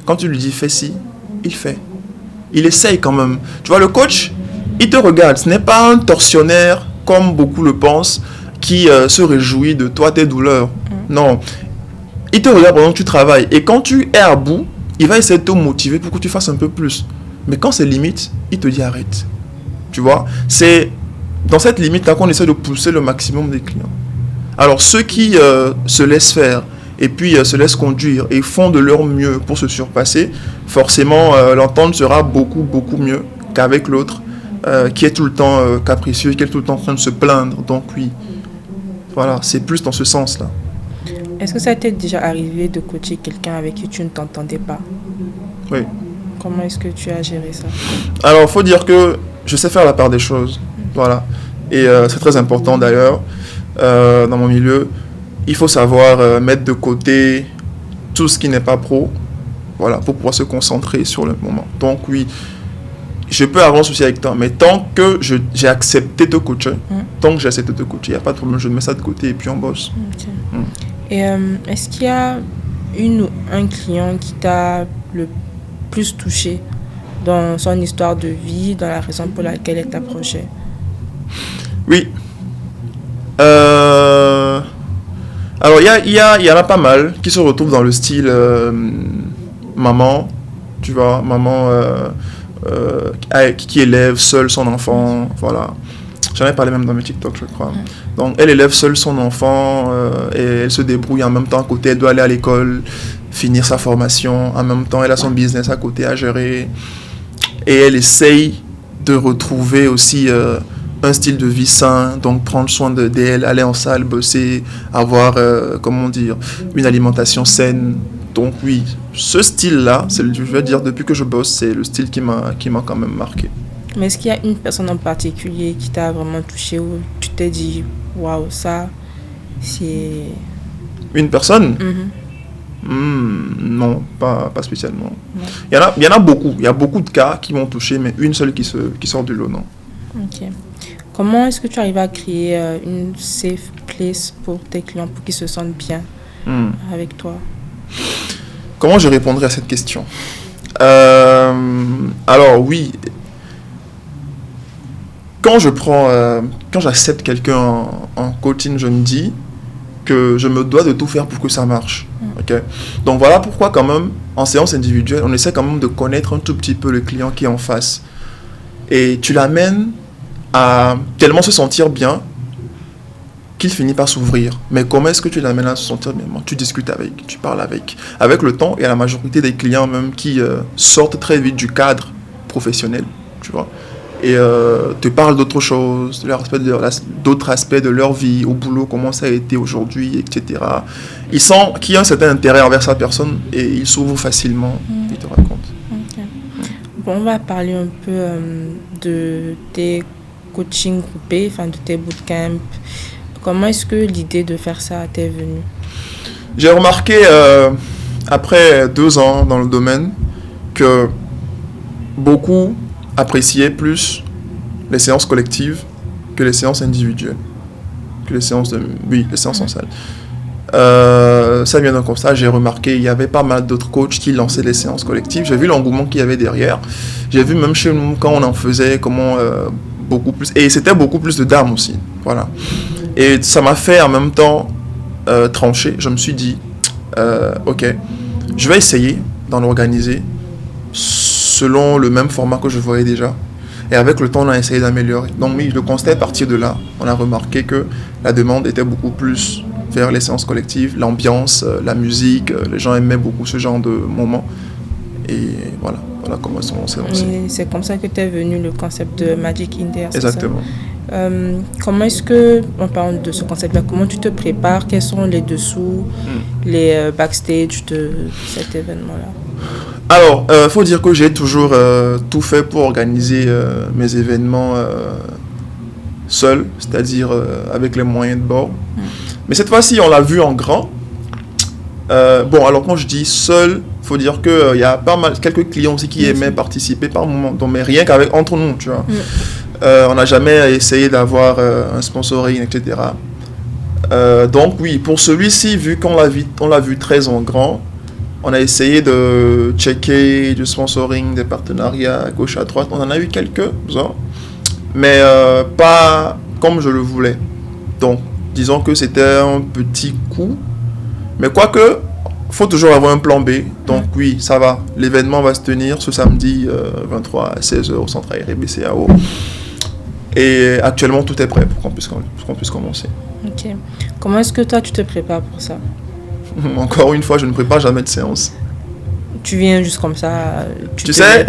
Quand tu lui dis fais ci, il fait. Il essaye quand même. Tu vois, le coach, il te regarde. Ce n'est pas un tortionnaire, comme beaucoup le pensent, qui se réjouit de toi, tes douleurs. Non. Il te regarde pendant que tu travailles. Et quand tu es à bout, il va essayer de te motiver pour que tu fasses un peu plus. Mais quand c'est limite, il te dit arrête. Tu vois, c'est dans cette limite-là qu'on essaie de pousser le maximum des clients. Alors, ceux qui se laissent faire et puis se laissent conduire et font de leur mieux pour se surpasser, forcément, l'entente sera beaucoup, beaucoup mieux qu'avec l'autre qui est tout le temps capricieux, qui est tout le temps en train de se plaindre. Donc, oui, voilà, c'est plus dans ce sens-là. Est-ce que ça t'est déjà arrivé de coacher quelqu'un avec qui tu ne t'entendais pas? Oui. Comment est-ce que tu as géré ça? Alors, il faut dire que je sais faire la part des choses. Voilà. Et c'est très important d'ailleurs, dans mon milieu. Il faut savoir mettre de côté tout ce qui n'est pas pro, voilà, pour pouvoir se concentrer sur le moment. Donc oui, je peux avoir un souci avec toi, mais tant que j'ai accepté de te coacher, tant que j'ai accepté de te coacher, il n'y a pas de problème, je mets ça de côté et puis on bosse. Okay. Et est-ce qu'il y a une ou un client qui t'a le plus touché dans son histoire de vie, dans la raison pour laquelle elle t'approchait? Oui. Alors, il y en a pas mal qui se retrouvent dans le style maman, tu vois, maman qui élève seule son enfant, voilà. J'en ai parlé même dans mes TikTok, je crois. Donc, elle élève seule son enfant et elle se débrouille en même temps à côté. Elle doit aller à l'école, finir sa formation. En même temps, elle a son business à côté à gérer. Et elle essaye de retrouver aussi un style de vie sain, donc prendre soin d'elle, aller en salle, bosser, avoir, comment dire, une alimentation saine. Donc oui, ce style-là, je vais dire, depuis que je bosse, c'est le style qui m'a quand même marqué. Mais est-ce qu'il y a une personne en particulier qui t'a vraiment touché ou tu t'es dit, waouh, ça, c'est... Une personne? Non, pas spécialement. Non. Il y en a beaucoup. Il y a beaucoup de cas qui m'ont touché, mais une seule qui sort du lot, non. Ok. Comment est-ce que tu arrives à créer une safe place pour tes clients, pour qu'ils se sentent bien avec toi? Comment je répondrai à cette question? Alors oui, quand j'accepte quelqu'un en coaching, je me dis que je me dois de tout faire pour que ça marche. Okay? Donc voilà pourquoi quand même, en séance individuelle, on essaie quand même de connaître un tout petit peu le client qui est en face. Et tu l'amènes à tellement se sentir bien qu'il finit par s'ouvrir. Mais comment est-ce que tu l'amènes à se sentir bien? Tu discutes avec, tu parles avec. Avec le temps, il y a la majorité des clients même qui sortent très vite du cadre professionnel, tu vois, et te parlent d'autres choses, d'autres aspects de leur vie, au boulot, comment ça a été aujourd'hui, etc. Ils sentent qu'il y a un certain intérêt envers sa personne et ils s'ouvrent facilement, ils te racontent. Okay. Bon, on va parler un peu de tes coachings groupés, enfin de tes bootcamps. Comment est-ce que l'idée de faire ça t'est venue? J'ai remarqué, après 2 ans dans le domaine, que beaucoup appréciaient plus les séances collectives que les séances individuelles, que les séances en salle. Ça vient d'un constat, j'ai remarqué, il y avait pas mal d'autres coachs qui lançaient les séances collectives. J'ai vu l'engouement qu'il y avait derrière. J'ai vu même chez nous, quand on en faisait, comment beaucoup plus... Et c'était beaucoup plus de dames aussi, voilà. Et ça m'a fait en même temps trancher. Je me suis dit, ok, je vais essayer d'en organiser selon le même format que je voyais déjà. Et avec le temps, on a essayé d'améliorer. Donc oui, le constat est parti de là. On a remarqué que la demande était beaucoup plus vers les séances collectives, l'ambiance, la musique. Les gens aimaient beaucoup ce genre de moments. Et voilà comment on s'est lancé. Et c'est comme ça que t'es venu le concept de Magic in There. Exactement. Comment est-ce que, en parlant de ce concept-là, comment tu te prépares? Quels sont les dessous, les backstage de cet événement-là? Alors, faut dire que j'ai toujours tout fait pour organiser mes événements seul, c'est-à-dire avec les moyens de bord. Mais cette fois-ci, on l'a vu en grand. Bon, alors quand je dis seul, faut dire qu'il y a pas mal, quelques clients aussi qui aimaient participer par moment, mais rien qu'avec entre nous, tu vois. On n'a jamais essayé d'avoir un sponsoring, etc. Donc oui, pour celui-ci, vu qu'on l'a vu très en grand, On a essayé de checker du sponsoring, des partenariats à gauche, à droite. On en a eu quelques-uns, mais pas comme je le voulais. Donc, disons que c'était un petit coup. Mais quoique, il faut toujours avoir un plan B. Donc oui, ça va. L'événement va se tenir ce samedi 23 à 16h au centre aéré BCAO. Et actuellement, tout est prêt pour qu'on puisse commencer. Ok. Comment est-ce que toi, tu te prépares pour ça? Encore une fois, je ne prépare jamais de séance. Tu viens juste comme ça? Tu sais,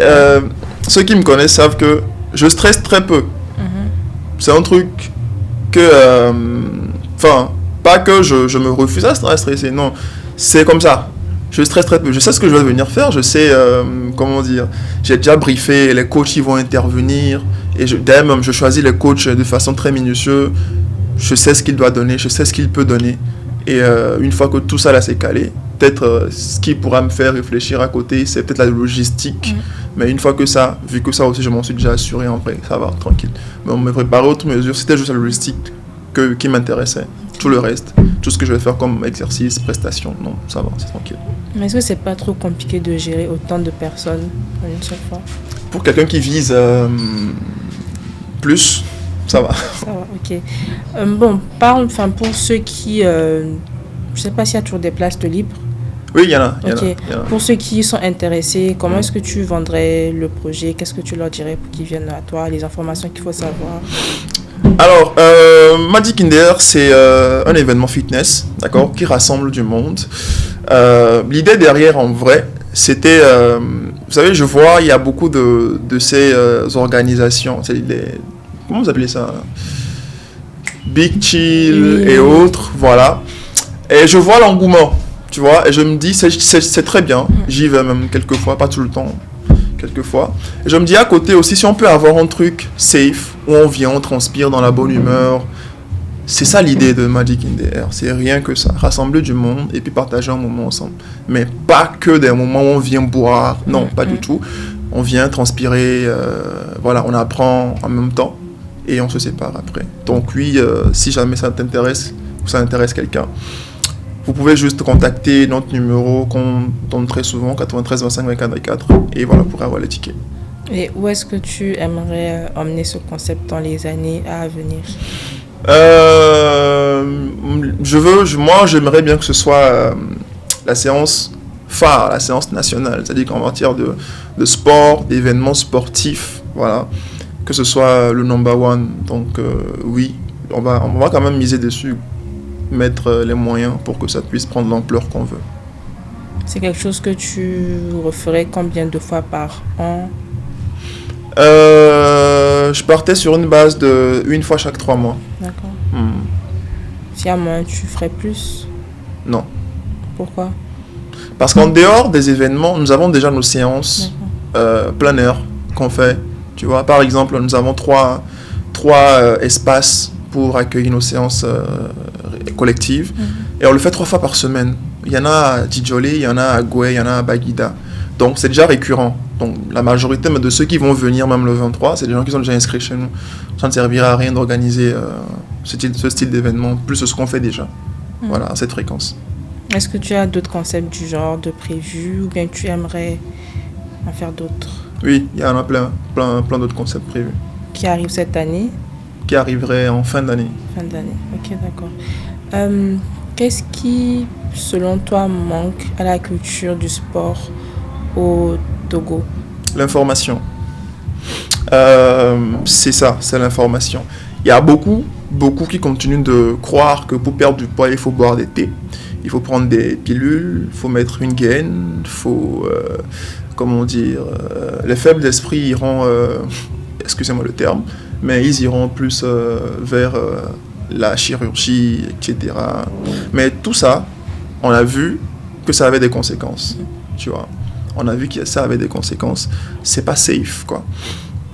ceux qui me connaissent savent que je stresse très peu. C'est un truc que... Enfin, pas que je me refuse à stresser, non. C'est comme ça. Je stresse très peu. Je sais ce que je vais venir faire. Je sais, comment dire, j'ai déjà briefé les coachs qui vont intervenir. Et d'ailleurs, même, je choisis les coachs de façon très minutieuse. Je sais ce qu'il doit donner, je sais ce qu'il peut donner. Et une fois que tout ça là s'est calé, peut-être ce qui pourra me faire réfléchir à côté, c'est peut-être la logistique. Mais une fois que ça, vu que ça aussi je m'en suis déjà assuré, en vrai, ça va, tranquille. Mais on me préparait autre mesure, c'était juste la logistique qui m'intéressait. Tout le reste, tout ce que je vais faire comme exercice, prestation, non, ça va, c'est tranquille. Mais est-ce que c'est pas trop compliqué de gérer autant de personnes en une seule fois? Pour quelqu'un qui vise plus, ça va. Ça va, ok. Bon, pour ceux qui... je sais pas s'il y a toujours des places de libre. Oui, il y en a. Pour ceux qui sont intéressés, comment est-ce que tu vendrais le projet? Qu'est-ce que tu leur dirais pour qu'ils viennent à toi? Les informations qu'il faut savoir? Alors, Magic in the Air, c'est un événement fitness, d'accord, qui rassemble du monde. L'idée derrière, en vrai, c'était... vous savez, je vois, il y a beaucoup de ces organisations, comment vous appelez ça? Big Chill et autres, voilà. Et je vois l'engouement, tu vois, et je me dis, c'est très bien. J'y vais même quelques fois, pas tout le temps, quelques fois. Et je me dis à côté aussi, si on peut avoir un truc safe, où on vient, on transpire dans la bonne humeur. C'est ça l'idée de Magic in the Air, c'est rien que ça. Rassembler du monde et puis partager un moment ensemble. Mais pas que des moments où on vient boire, non, pas du tout. On vient transpirer, voilà, on apprend en même temps et on se sépare après. Donc oui, si jamais ça t'intéresse ou ça intéresse quelqu'un, vous pouvez juste contacter notre numéro qu'on donne très souvent, 93 25 24 24, et voilà, pour avoir les tickets. Et où est-ce que tu aimerais emmener ce concept dans les années à venir? Moi, j'aimerais bien que ce soit la séance phare, la séance nationale, c'est-à-dire qu'en matière de sport, d'événements sportifs, voilà, que ce soit le number one. Donc oui, on va quand même miser dessus, mettre les moyens pour que ça puisse prendre l'ampleur qu'on veut. C'est quelque chose que tu referais combien de fois par an? Je partais sur une base de une fois chaque 3 mois. D'accord. Si à moins, tu ferais plus? Non. Pourquoi? Parce qu'en dehors des événements, nous avons déjà nos séances plein air qu'on fait. Tu vois, par exemple, nous avons trois espaces pour accueillir nos séances collectives. Et on le fait 3 fois par semaine. Il y en a à Djidjolé, il y en a à Goué, il y en a à Baguida. Donc c'est déjà récurrent. Donc la majorité de ceux qui vont venir même le 23, c'est des gens qui sont déjà inscrits chez nous. Ça ne servira à rien d'organiser ce style d'événement, plus ce qu'on fait déjà. Voilà, à cette fréquence. Est-ce que tu as d'autres concepts du genre de prévus ou bien tu aimerais en faire d'autres? Oui, il y en a plein d'autres concepts prévus. Qui arrivent cette année? Qui arriveraient en fin d'année. Fin d'année, ok, d'accord. Qu'est-ce qui, selon toi, manque à la culture du sport au Togo? L'information. C'est ça, c'est l'information. Il y a beaucoup qui continuent de croire que pour perdre du poids, il faut boire des thés, il faut prendre des pilules, il faut mettre une gaine, il faut, comment dire, les faibles d'esprit iront, excusez-moi le terme, mais ils iront plus vers la chirurgie, etc. Mais tout ça, on a vu que ça avait des conséquences, tu vois. On a vu que ça avait des conséquences. C'est pas safe, quoi.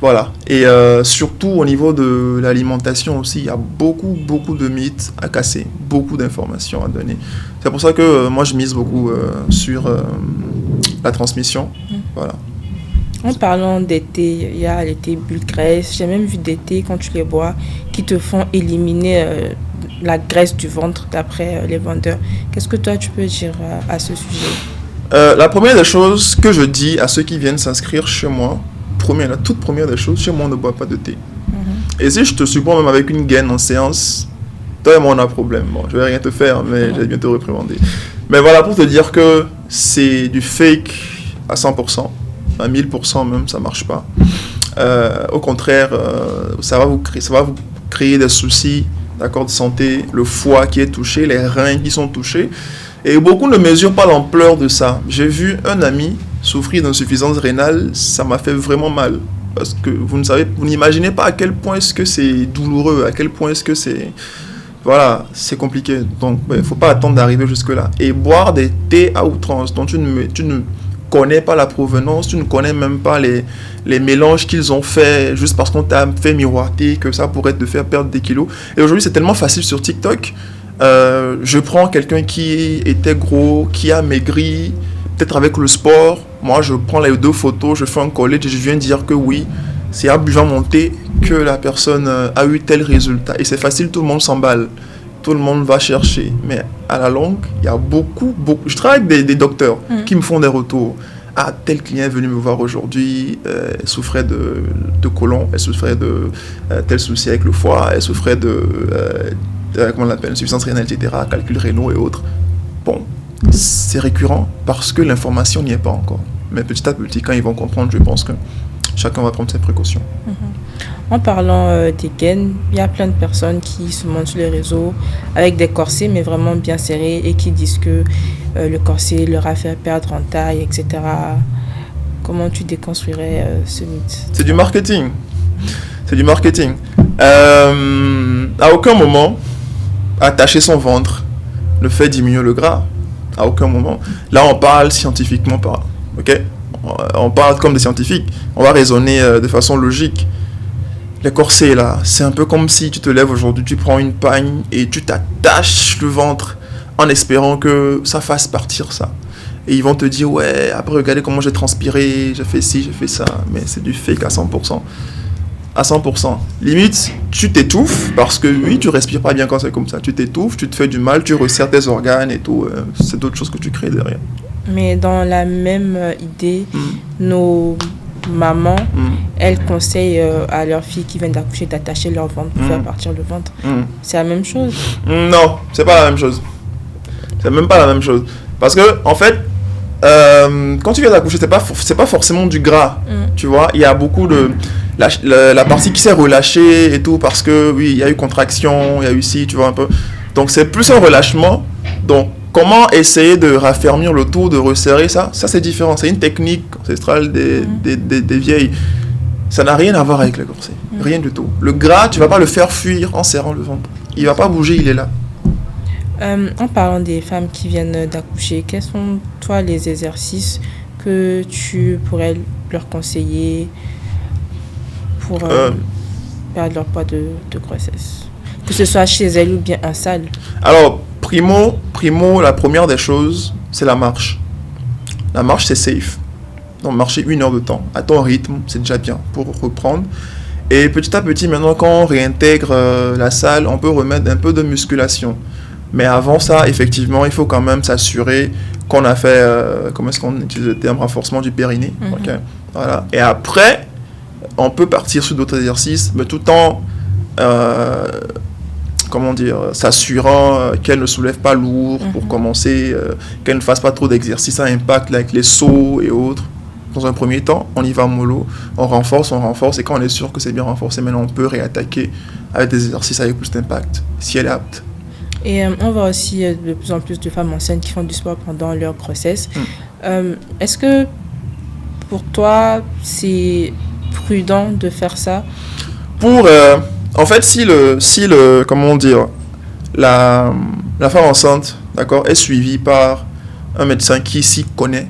Voilà. Et surtout au niveau de l'alimentation aussi, il y a beaucoup de mythes à casser, beaucoup d'informations à donner. C'est pour ça que moi je mise beaucoup sur la transmission. Voilà. En parlant des thés, il y a les thés bulles graisse. J'ai même vu des thés, quand tu les bois, qui te font éliminer la graisse du ventre d'après les vendeurs. Qu'est-ce que toi tu peux dire à ce sujet? La première des choses que je dis à ceux qui viennent s'inscrire chez moi, la toute première des choses, chez moi on ne boit pas de thé. Et si je te surprends même avec une gaine en séance, toi et moi on a un problème. Bon, je vais rien te faire, mais je vais bientôt réprimander. Mais voilà, pour te dire que c'est du fake à 100%, à 1000% même, ça marche pas. Au contraire, ça va vous créer des soucis, d'accord, de santé, le foie qui est touché, les reins qui sont touchés. Et beaucoup ne mesurent pas l'ampleur de ça. J'ai vu un ami souffrir d'insuffisance rénale, ça m'a fait vraiment mal. Parce que vous n'imaginez pas à quel point est-ce que c'est douloureux, à quel point est-ce que c'est... Voilà, c'est compliqué. Donc, il ne faut pas attendre d'arriver jusque-là. Et boire des thés à outrance dont tu ne connais pas la provenance, tu ne connais même pas les mélanges qu'ils ont fait juste parce qu'on t'a fait miroiter que ça pourrait te faire perdre des kilos. Et aujourd'hui, c'est tellement facile sur TikTok. Je prends quelqu'un qui était gros, qui a maigri, peut-être avec le sport. Moi, je prends les 2 photos, je fais un collage et je viens dire que oui, c'est en buvant mon thé que la personne a eu tel résultat. Et c'est facile, tout le monde s'emballe. Tout le monde va chercher. Mais à la longue, il y a beaucoup... Je travaille avec des docteurs qui me font des retours. Ah, tel client est venu me voir aujourd'hui, elle souffrait de côlon, elle souffrait de tel souci avec le foie, elle souffrait de... comment on l'appelle, insuffisance rénale, etc., calcul rénaux et autres. Bon, c'est récurrent parce que l'information n'y est pas encore. Mais petit à petit, quand ils vont comprendre, je pense que chacun va prendre ses précautions. En parlant des gaines, il y a plein de personnes qui se montrent sur les réseaux avec des corsets, mais vraiment bien serrés, et qui disent que le corset leur a fait perdre en taille, etc. Comment tu déconstruirais ce mythe? C'est du marketing. C'est du marketing. À aucun moment, attacher son ventre ne fait diminuer le gras. À aucun moment. Là, on parle scientifiquement. Ok? On parle comme des scientifiques. On va raisonner de façon logique. Les corsets, là, c'est un peu comme si tu te lèves aujourd'hui, tu prends une pagne et tu t'attaches le ventre en espérant que ça fasse partir ça. Et ils vont te dire, ouais, après, regardez comment j'ai transpiré, j'ai fait ci, j'ai fait ça. Mais c'est du fake à 100%. À 100%. Limite, tu t'étouffes parce que oui, tu respires pas bien quand c'est comme ça. Tu t'étouffes, tu te fais du mal, tu resserres tes organes et tout. C'est d'autres choses que tu crées derrière. Mais dans la même idée, nos mamans, elles conseillent à leurs filles qui viennent d'accoucher d'attacher leur ventre pour faire partir le ventre. C'est la même chose? Non, c'est pas la même chose. C'est même pas la même chose. Parce que, en fait, quand tu viens d'accoucher, c'est pas forcément du gras. Tu vois, il y a beaucoup de... La partie qui s'est relâchée et tout, parce que, oui, il y a eu contraction, il y a eu ci, tu vois, un peu. Donc, c'est plus un relâchement. Donc, comment essayer de raffermir le tout, de resserrer ça c'est différent. C'est une technique ancestrale des vieilles. Ça n'a rien à voir avec le corset. Rien du tout. Le gras, tu vas pas le faire fuir en serrant le ventre. Il va pas bouger, il est là. En parlant des femmes qui viennent d'accoucher, quels sont, toi, les exercices que tu pourrais leur conseiller pour perdre leur poids de grossesse? Que ce soit chez elles ou bien en salle. Alors, primo, la première des choses, c'est la marche. La marche, c'est safe. Donc, marcher 1 heure de temps, à ton rythme, c'est déjà bien pour reprendre. Et petit à petit, maintenant, quand on réintègre la salle, on peut remettre un peu de musculation. Mais avant ça, effectivement, il faut quand même s'assurer qu'on a fait, comment est-ce qu'on utilise le terme, renforcement du périnée. Okay. Voilà. Et après, on peut partir sur d'autres exercices, mais tout en... s'assurant qu'elle ne soulève pas lourd pour commencer, qu'elle ne fasse pas trop d'exercices à impact avec les sauts et autres. Dans un premier temps, on y va mollo, on renforce, et quand on est sûr que c'est bien renforcé, maintenant on peut réattaquer avec des exercices avec plus d'impact, si elle est apte. Et on voit aussi de plus en plus de femmes enceintes qui font du sport pendant leur grossesse. Est-ce que pour toi, c'est prudent de faire ça? En fait, si comment dire, la femme enceinte, d'accord, est suivie par un médecin qui s'y connaît,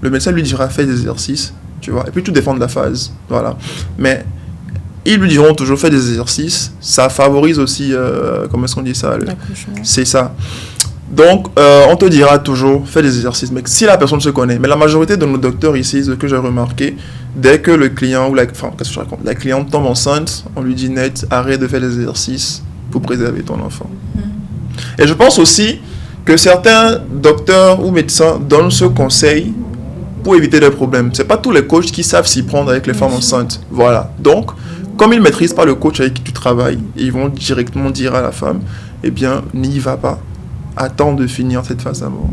le médecin lui dira fais des exercices, tu vois, et puis tout dépend de la phase, voilà. Mais ils lui diront toujours fais des exercices, ça favorise aussi, comment est-ce qu'on dit ça, c'est ça. Donc, on te dira toujours fais des exercices, mais si la personne se connaît, mais la majorité de nos docteurs ici, ce que j'ai remarqué, dès que le client ou la cliente tombe enceinte, on lui dit net, arrête de faire des exercices pour préserver ton enfant. Et je pense aussi que certains docteurs ou médecins donnent ce conseil pour éviter des problèmes. C'est pas tous les coachs qui savent s'y prendre avec les femmes enceintes. Voilà. Donc, comme ils ne maîtrisent pas le coach avec qui tu travailles, ils vont directement dire à la femme, eh bien, n'y va pas. Attends de finir cette phase d'abord.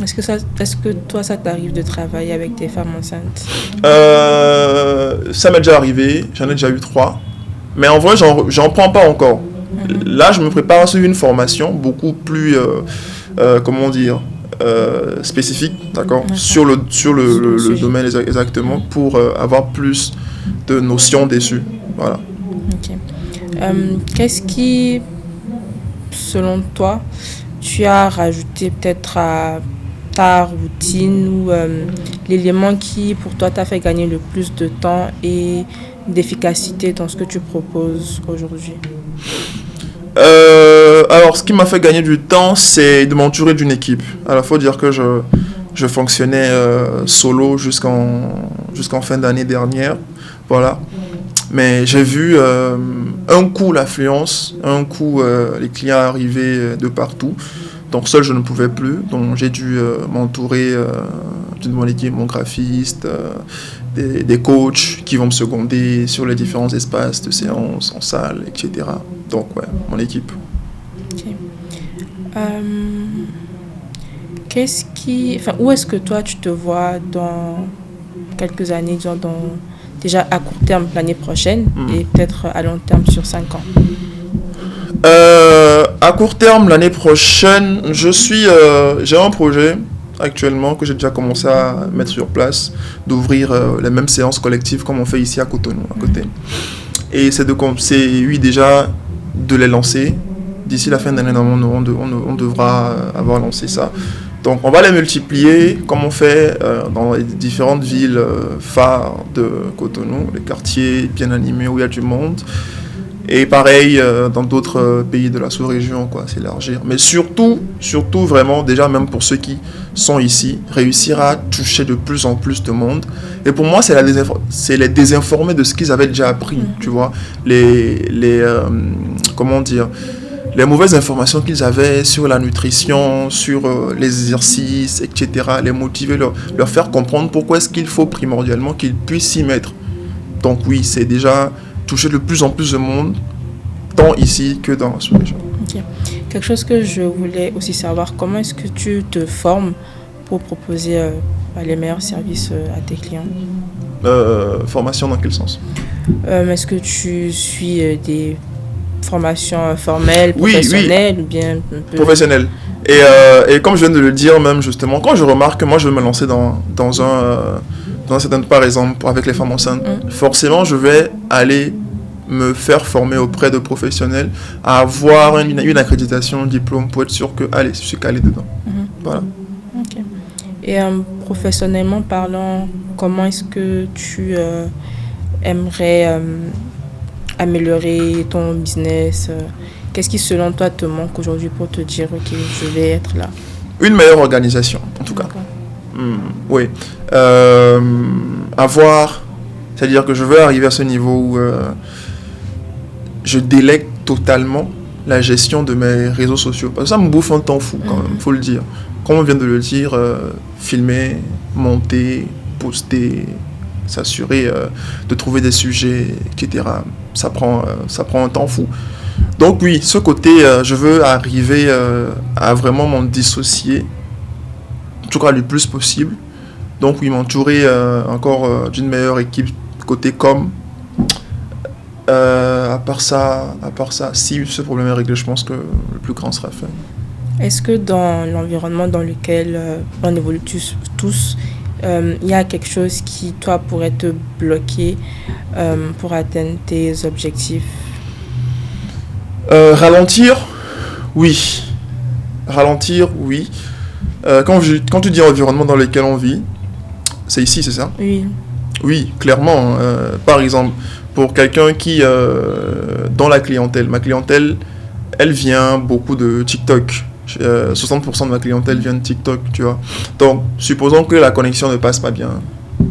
Est-ce que toi, ça t'arrive de travailler avec des femmes enceintes? Ça m'est déjà arrivé, j'en ai déjà eu 3. Mais en vrai, j'en prends pas encore. Là, je me prépare sur une formation beaucoup plus, spécifique, d'accord, sur le domaine exactement, pour avoir plus de notions dessus. Voilà. Ok. Qu'est-ce qui, selon toi, tu as rajouté peut-être à ta routine ou l'élément qui, pour toi, t'a fait gagner le plus de temps et d'efficacité dans ce que tu proposes aujourd'hui? Alors, ce qui m'a fait gagner du temps, c'est de m'entourer d'une équipe. Alors, il faut dire que je fonctionnais solo jusqu'en fin d'année dernière. Voilà. Mais j'ai vu un coup l'affluence, un coup les clients arriver de partout. Donc seul je ne pouvais plus, donc j'ai dû m'entourer d'une bonne équipe, mon graphiste, des coachs qui vont me seconder sur les différents espaces de séance, en salle, etc. Donc ouais, mon équipe. Ok. Où est-ce que toi tu te vois dans quelques années, disons déjà à court terme l'année prochaine et peut-être à long terme sur 5 ans? À court terme, l'année prochaine, j'ai un projet actuellement que j'ai déjà commencé à mettre sur place, d'ouvrir les mêmes séances collectives comme on fait ici à Cotonou, à côté. Et c'est déjà de les lancer. D'ici la fin d'année, on devra avoir lancé ça. Donc on va les multiplier comme on fait dans les différentes villes phares de Cotonou, les quartiers bien animés où il y a du monde. Et pareil dans d'autres pays de la sous-région, quoi, s'élargir. Mais surtout vraiment, déjà même pour ceux qui sont ici, réussir à toucher de plus en plus de monde. Et pour moi, c'est les désinformer de ce qu'ils avaient déjà appris, tu vois. Les mauvaises informations qu'ils avaient sur la nutrition, sur les exercices, etc. Les motiver, leur faire comprendre pourquoi est-ce qu'il faut primordialement qu'ils puissent s'y mettre. Donc oui, c'est déjà toucher de plus en plus de monde, tant ici que dans la sous-région. Okay. Quelque chose que je voulais aussi savoir, comment est-ce que tu te formes pour proposer les meilleurs services à tes clients? Formation dans quel sens? Est-ce que tu suis des formations formelles, professionnelles, oui. Ou bien professionnelles. Et comme je viens de le dire même justement, quand je remarque que moi je veux me lancer dans un certain, par exemple avec les femmes enceintes, forcément je vais aller me faire former auprès de professionnels, à avoir une accréditation, un diplôme pour être sûr que, allez, je suis calé dedans. Voilà. Ok. Et professionnellement parlant, comment est-ce que tu aimerais améliorer ton business? Qu'est-ce qui, selon toi, te manque aujourd'hui pour te dire, ok, je vais être là? Une meilleure organisation, en tout cas. Oui. C'est-à-dire que je veux arriver à ce niveau où je délègue totalement la gestion de mes réseaux sociaux. Parce que ça me bouffe un temps fou, quand même, faut le dire. Comme on vient de le dire, filmer, monter, poster, s'assurer de trouver des sujets, etc. Ça prend un temps fou. Donc oui, ce côté, je veux arriver à vraiment m'en dissocier, en tout cas le plus possible. Donc oui, m'entourer encore d'une meilleure équipe côté com. À part ça, si ce problème est réglé, je pense que le plus grand sera fait. Est-ce que dans l'environnement dans lequel on évolue tous, il y a quelque chose qui, toi, pourrait te bloquer pour atteindre tes objectifs? Ralentir, oui. Quand tu dis environnement dans lequel on vit, c'est ici, c'est ça? Oui. Oui, clairement. Par exemple, pour quelqu'un qui, dans ma clientèle, elle vient beaucoup de TikTok. 60% de ma clientèle vient de TikTok, tu vois. Donc, supposons que la connexion ne passe pas bien,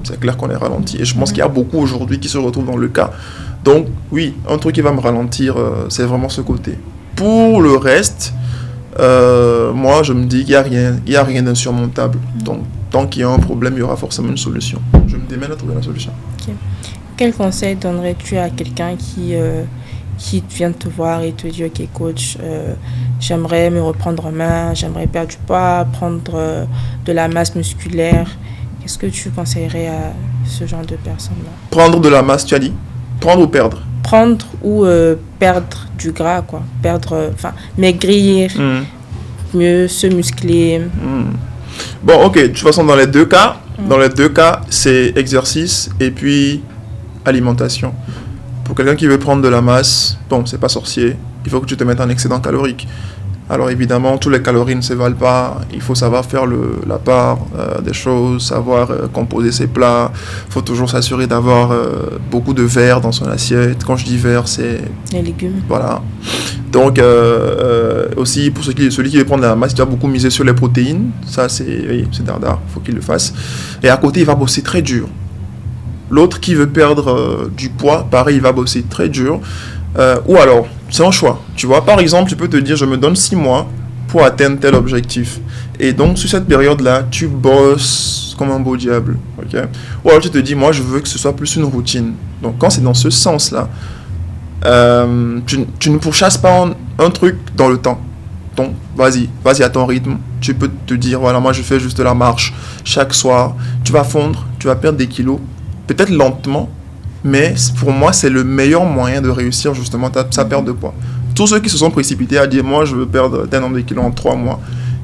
c'est clair qu'on est ralenti. Et je pense qu'il y a beaucoup aujourd'hui qui se retrouvent dans le cas. Donc, oui, un truc qui va me ralentir, c'est vraiment ce côté. Pour le reste, moi, je me dis qu'il n'y a rien d'insurmontable. Donc, tant qu'il y a un problème, il y aura forcément une solution. Je me démène à trouver la solution. Ok. Quel conseil donnerais-tu à quelqu'un qui vient te voir et te dit « Ok, coach, j'aimerais me reprendre en main, j'aimerais perdre du poids, prendre de la masse musculaire ». Qu'est-ce que tu conseillerais à ce genre de personnes-là? Prendre de la masse, tu as dit? Prendre ou perdre? Prendre ou perdre du gras, quoi. Maigrir, mieux se muscler. Bon, ok, de toute façon, dans les deux cas, c'est exercice et puis alimentation. Pour quelqu'un qui veut prendre de la masse, bon, c'est pas sorcier, il faut que tu te mettes en excédent calorique. Alors évidemment, tous les calories ne se valent pas, il faut savoir faire la part des choses, savoir composer ses plats, il faut toujours s'assurer d'avoir beaucoup de verre dans son assiette. Quand je dis verre, c'est... les légumes. Voilà. Donc, aussi, pour celui qui veut prendre de la masse, il doit beaucoup miser sur les protéines. Ça, c'est dardard, il faut qu'il le fasse. Et à côté, il va bosser très dur. L'autre qui veut perdre du poids, pareil, il va bosser très dur. Ou alors, c'est un choix. Tu vois, par exemple, tu peux te dire, je me donne 6 mois pour atteindre tel objectif. Et donc, sur cette période-là, tu bosses comme un beau diable. Okay? Ou alors, tu te dis, moi, je veux que ce soit plus une routine. Donc, quand c'est dans ce sens-là, tu ne pourchasses pas un truc dans le temps. Donc, vas-y à ton rythme. Tu peux te dire, voilà, moi, je fais juste la marche chaque soir. Tu vas fondre, tu vas perdre des kilos. Peut-être lentement, mais pour moi, c'est le meilleur moyen de réussir justement sa perte de poids. Tous ceux qui se sont précipités à dire, moi, je veux perdre tel nombre de kilos en 3 mois,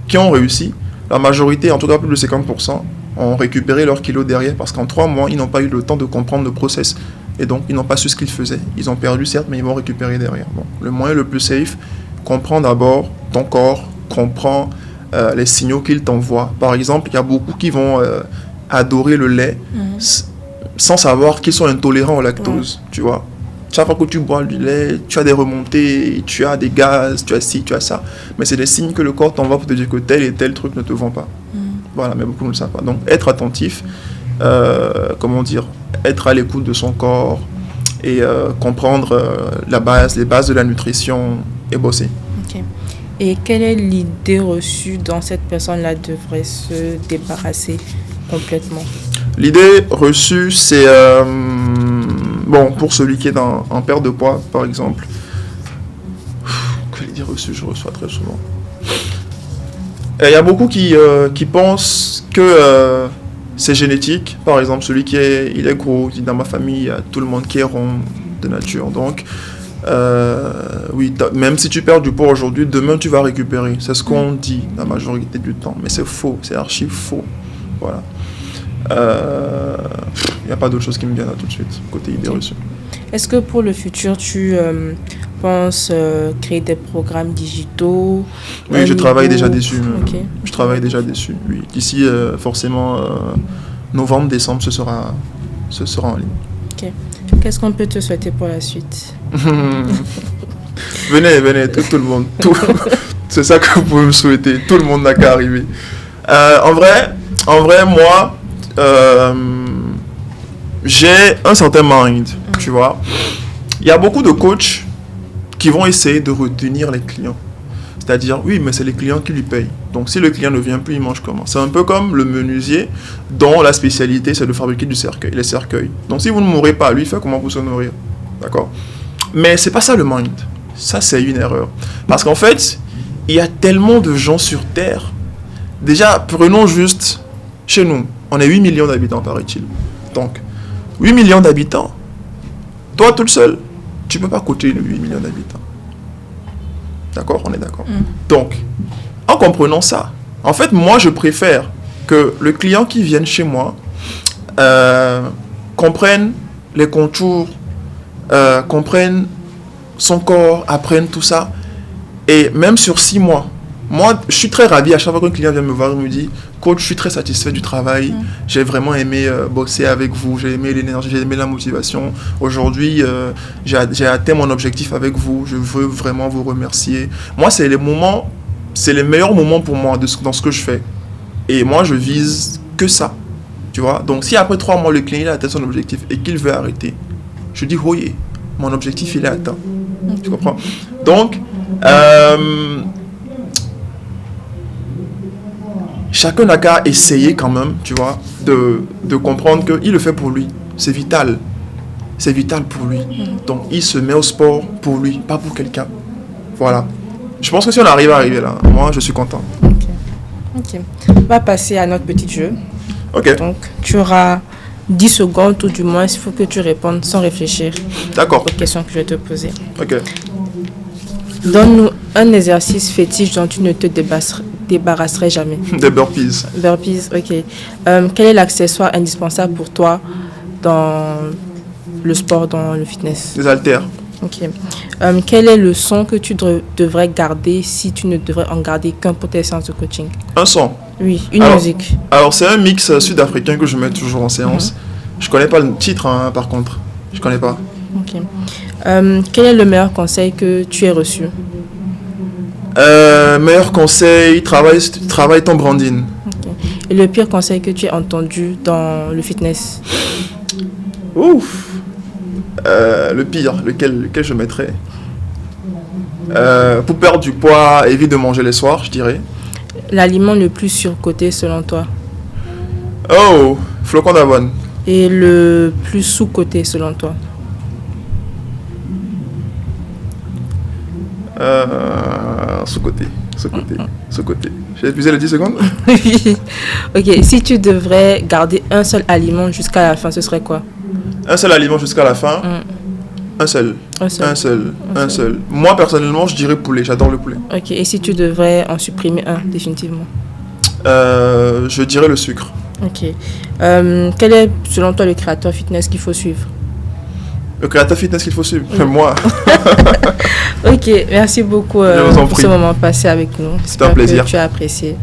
qui ont réussi, la majorité, en tout cas plus de 50%, ont récupéré leurs kilos derrière parce qu'en 3 mois, ils n'ont pas eu le temps de comprendre le process. Et donc, ils n'ont pas su ce qu'ils faisaient. Ils ont perdu, certes, mais ils vont récupérer derrière. Bon, le moyen le plus safe, comprends d'abord ton corps, comprends les signaux qu'il t'envoie. Par exemple, il y a beaucoup qui vont adorer le lait sans savoir qu'ils sont intolérants au lactose, tu vois. Chaque fois que tu bois du lait, tu as des remontées, tu as des gaz, tu as ci, tu as ça. Mais c'est des signes que le corps t'envoie pour te dire que tel et tel truc ne te vend pas. Voilà, mais beaucoup ne le savent pas. Donc, être attentif, être à l'écoute de son corps et comprendre les bases de la nutrition et bosser. Ok. Et quelle est l'idée reçue dont cette personne-là devrait se débarrasser complètement? L'idée reçue, c'est... pour celui qui est en perte de poids, par exemple. Que l'idée reçue, je reçois très souvent. Il y a beaucoup qui pensent que c'est génétique. Par exemple, celui il est gros, dans ma famille, il y a tout le monde qui est rond de nature. Donc, oui, même si tu perds du poids aujourd'hui, demain tu vas récupérer. C'est ce qu'on dit la majorité du temps. Mais c'est faux, c'est archi faux. Voilà. Il n'y a pas d'autre chose qui me vient là tout de suite, côté idée reçue. Est-ce que pour le futur, tu penses créer des programmes digitaux? Oui, je travaille déjà dessus. Okay. Je travaille déjà dessus, oui. D'ici, forcément, novembre, décembre, ce sera en ligne. Ok. Qu'est-ce qu'on peut te souhaiter pour la suite? Venez, tout le monde. C'est ça que vous pouvez me souhaiter. Tout le monde n'a qu'à arriver. En vrai, moi... j'ai un certain mind, tu vois. Il y a beaucoup de coachs qui vont essayer de retenir les clients. C'est-à-dire, oui, mais c'est les clients qui lui payent. Donc, si le client ne vient plus, il mange comment? C'est un peu comme le menuisier dont la spécialité, c'est de fabriquer les cercueils. Donc, si vous ne mourrez pas, lui, il fait comment pour se nourrir? D'accord? Mais c'est pas ça le mind. Ça, c'est une erreur. Parce qu'en fait, il y a tellement de gens sur Terre. Déjà, prenons juste chez nous. On est 8 millions d'habitants, paraît-il. Donc, 8 millions d'habitants. Toi, tout seul, tu ne peux pas coacher les 8 millions d'habitants. D'accord? On est d'accord. Donc, en comprenant ça, en fait, moi, je préfère que le client qui vienne chez moi comprenne les contours, comprenne son corps, apprenne tout ça. Et même sur 6 mois, moi, je suis très ravi à chaque fois qu'un client vient me voir et me dit « Coach, je suis très satisfait du travail. J'ai vraiment aimé bosser avec vous. J'ai aimé l'énergie, j'ai aimé la motivation. Aujourd'hui, j'ai atteint mon objectif avec vous. Je veux vraiment vous remercier. » Moi, c'est les meilleurs moments pour moi dans ce que je fais. Et moi, je vise que ça. Tu vois? Donc, si après 3 mois, le client il a atteint son objectif et qu'il veut arrêter, je dis « Voyez, mon objectif, il est atteint. » Tu comprends? Donc, chacun n'a qu'à essayer quand même, tu vois, de comprendre qu'il le fait pour lui. C'est vital. C'est vital pour lui. Donc, il se met au sport pour lui, pas pour quelqu'un. Voilà. Je pense que si on arrive à arriver là, moi, je suis content. Ok. On va passer à notre petit jeu. Ok. Donc, tu auras 10 secondes, ou du moins, il faut que tu répondes sans réfléchir D'accord. aux questions que je vais te poser. Ok. Donne-nous un exercice fétiche dont tu ne te débarrasserais jamais. Des burpees. Burpees, ok. Quel est l'accessoire indispensable pour toi dans le sport, dans le fitness? Des haltères. Ok. Quel est le son que tu devrais garder si tu ne devrais en garder qu'un pour tes séances de coaching? Un son. Oui, une Alors, musique. Alors, c'est un mix sud-africain que je mets toujours en séance. Je connais pas le titre, hein, par contre. Je connais pas. Ok. Quel est le meilleur conseil que tu aies reçu? Meilleur conseil, travaille ton branding. Ok. Et le pire conseil que tu aies entendu dans le fitness? Ouf. Le pire, lequel je mettrais pour perdre du poids, évite de manger les soirs, je dirais. L'aliment le plus surcoté selon toi? Oh, flocon d'avoine. Et le plus sous-coté selon toi? Sous-côté. J'ai épuisé les 10 secondes. Oui. Ok, si tu devrais garder un seul aliment jusqu'à la fin, ce serait quoi? Un seul aliment jusqu'à la fin. Un seul. Moi, personnellement, je dirais poulet. J'adore le poulet. Ok, et si tu devrais en supprimer un, définitivement? Je dirais le sucre. Ok. Quel est, selon toi, le créateur fitness qu'il faut suivre? Le créateur fitness qu'il faut suivre. Moi. Ok, merci beaucoup pour ce moment passé avec nous. C'était un plaisir. Que tu as apprécié.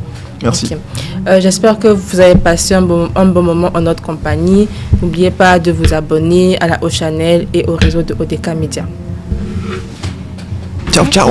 Merci. Okay. J'espère que vous avez passé un bon moment en notre compagnie. N'oubliez pas de vous abonner à la Haut Channel et au réseau de ODK Media. Ciao, ciao.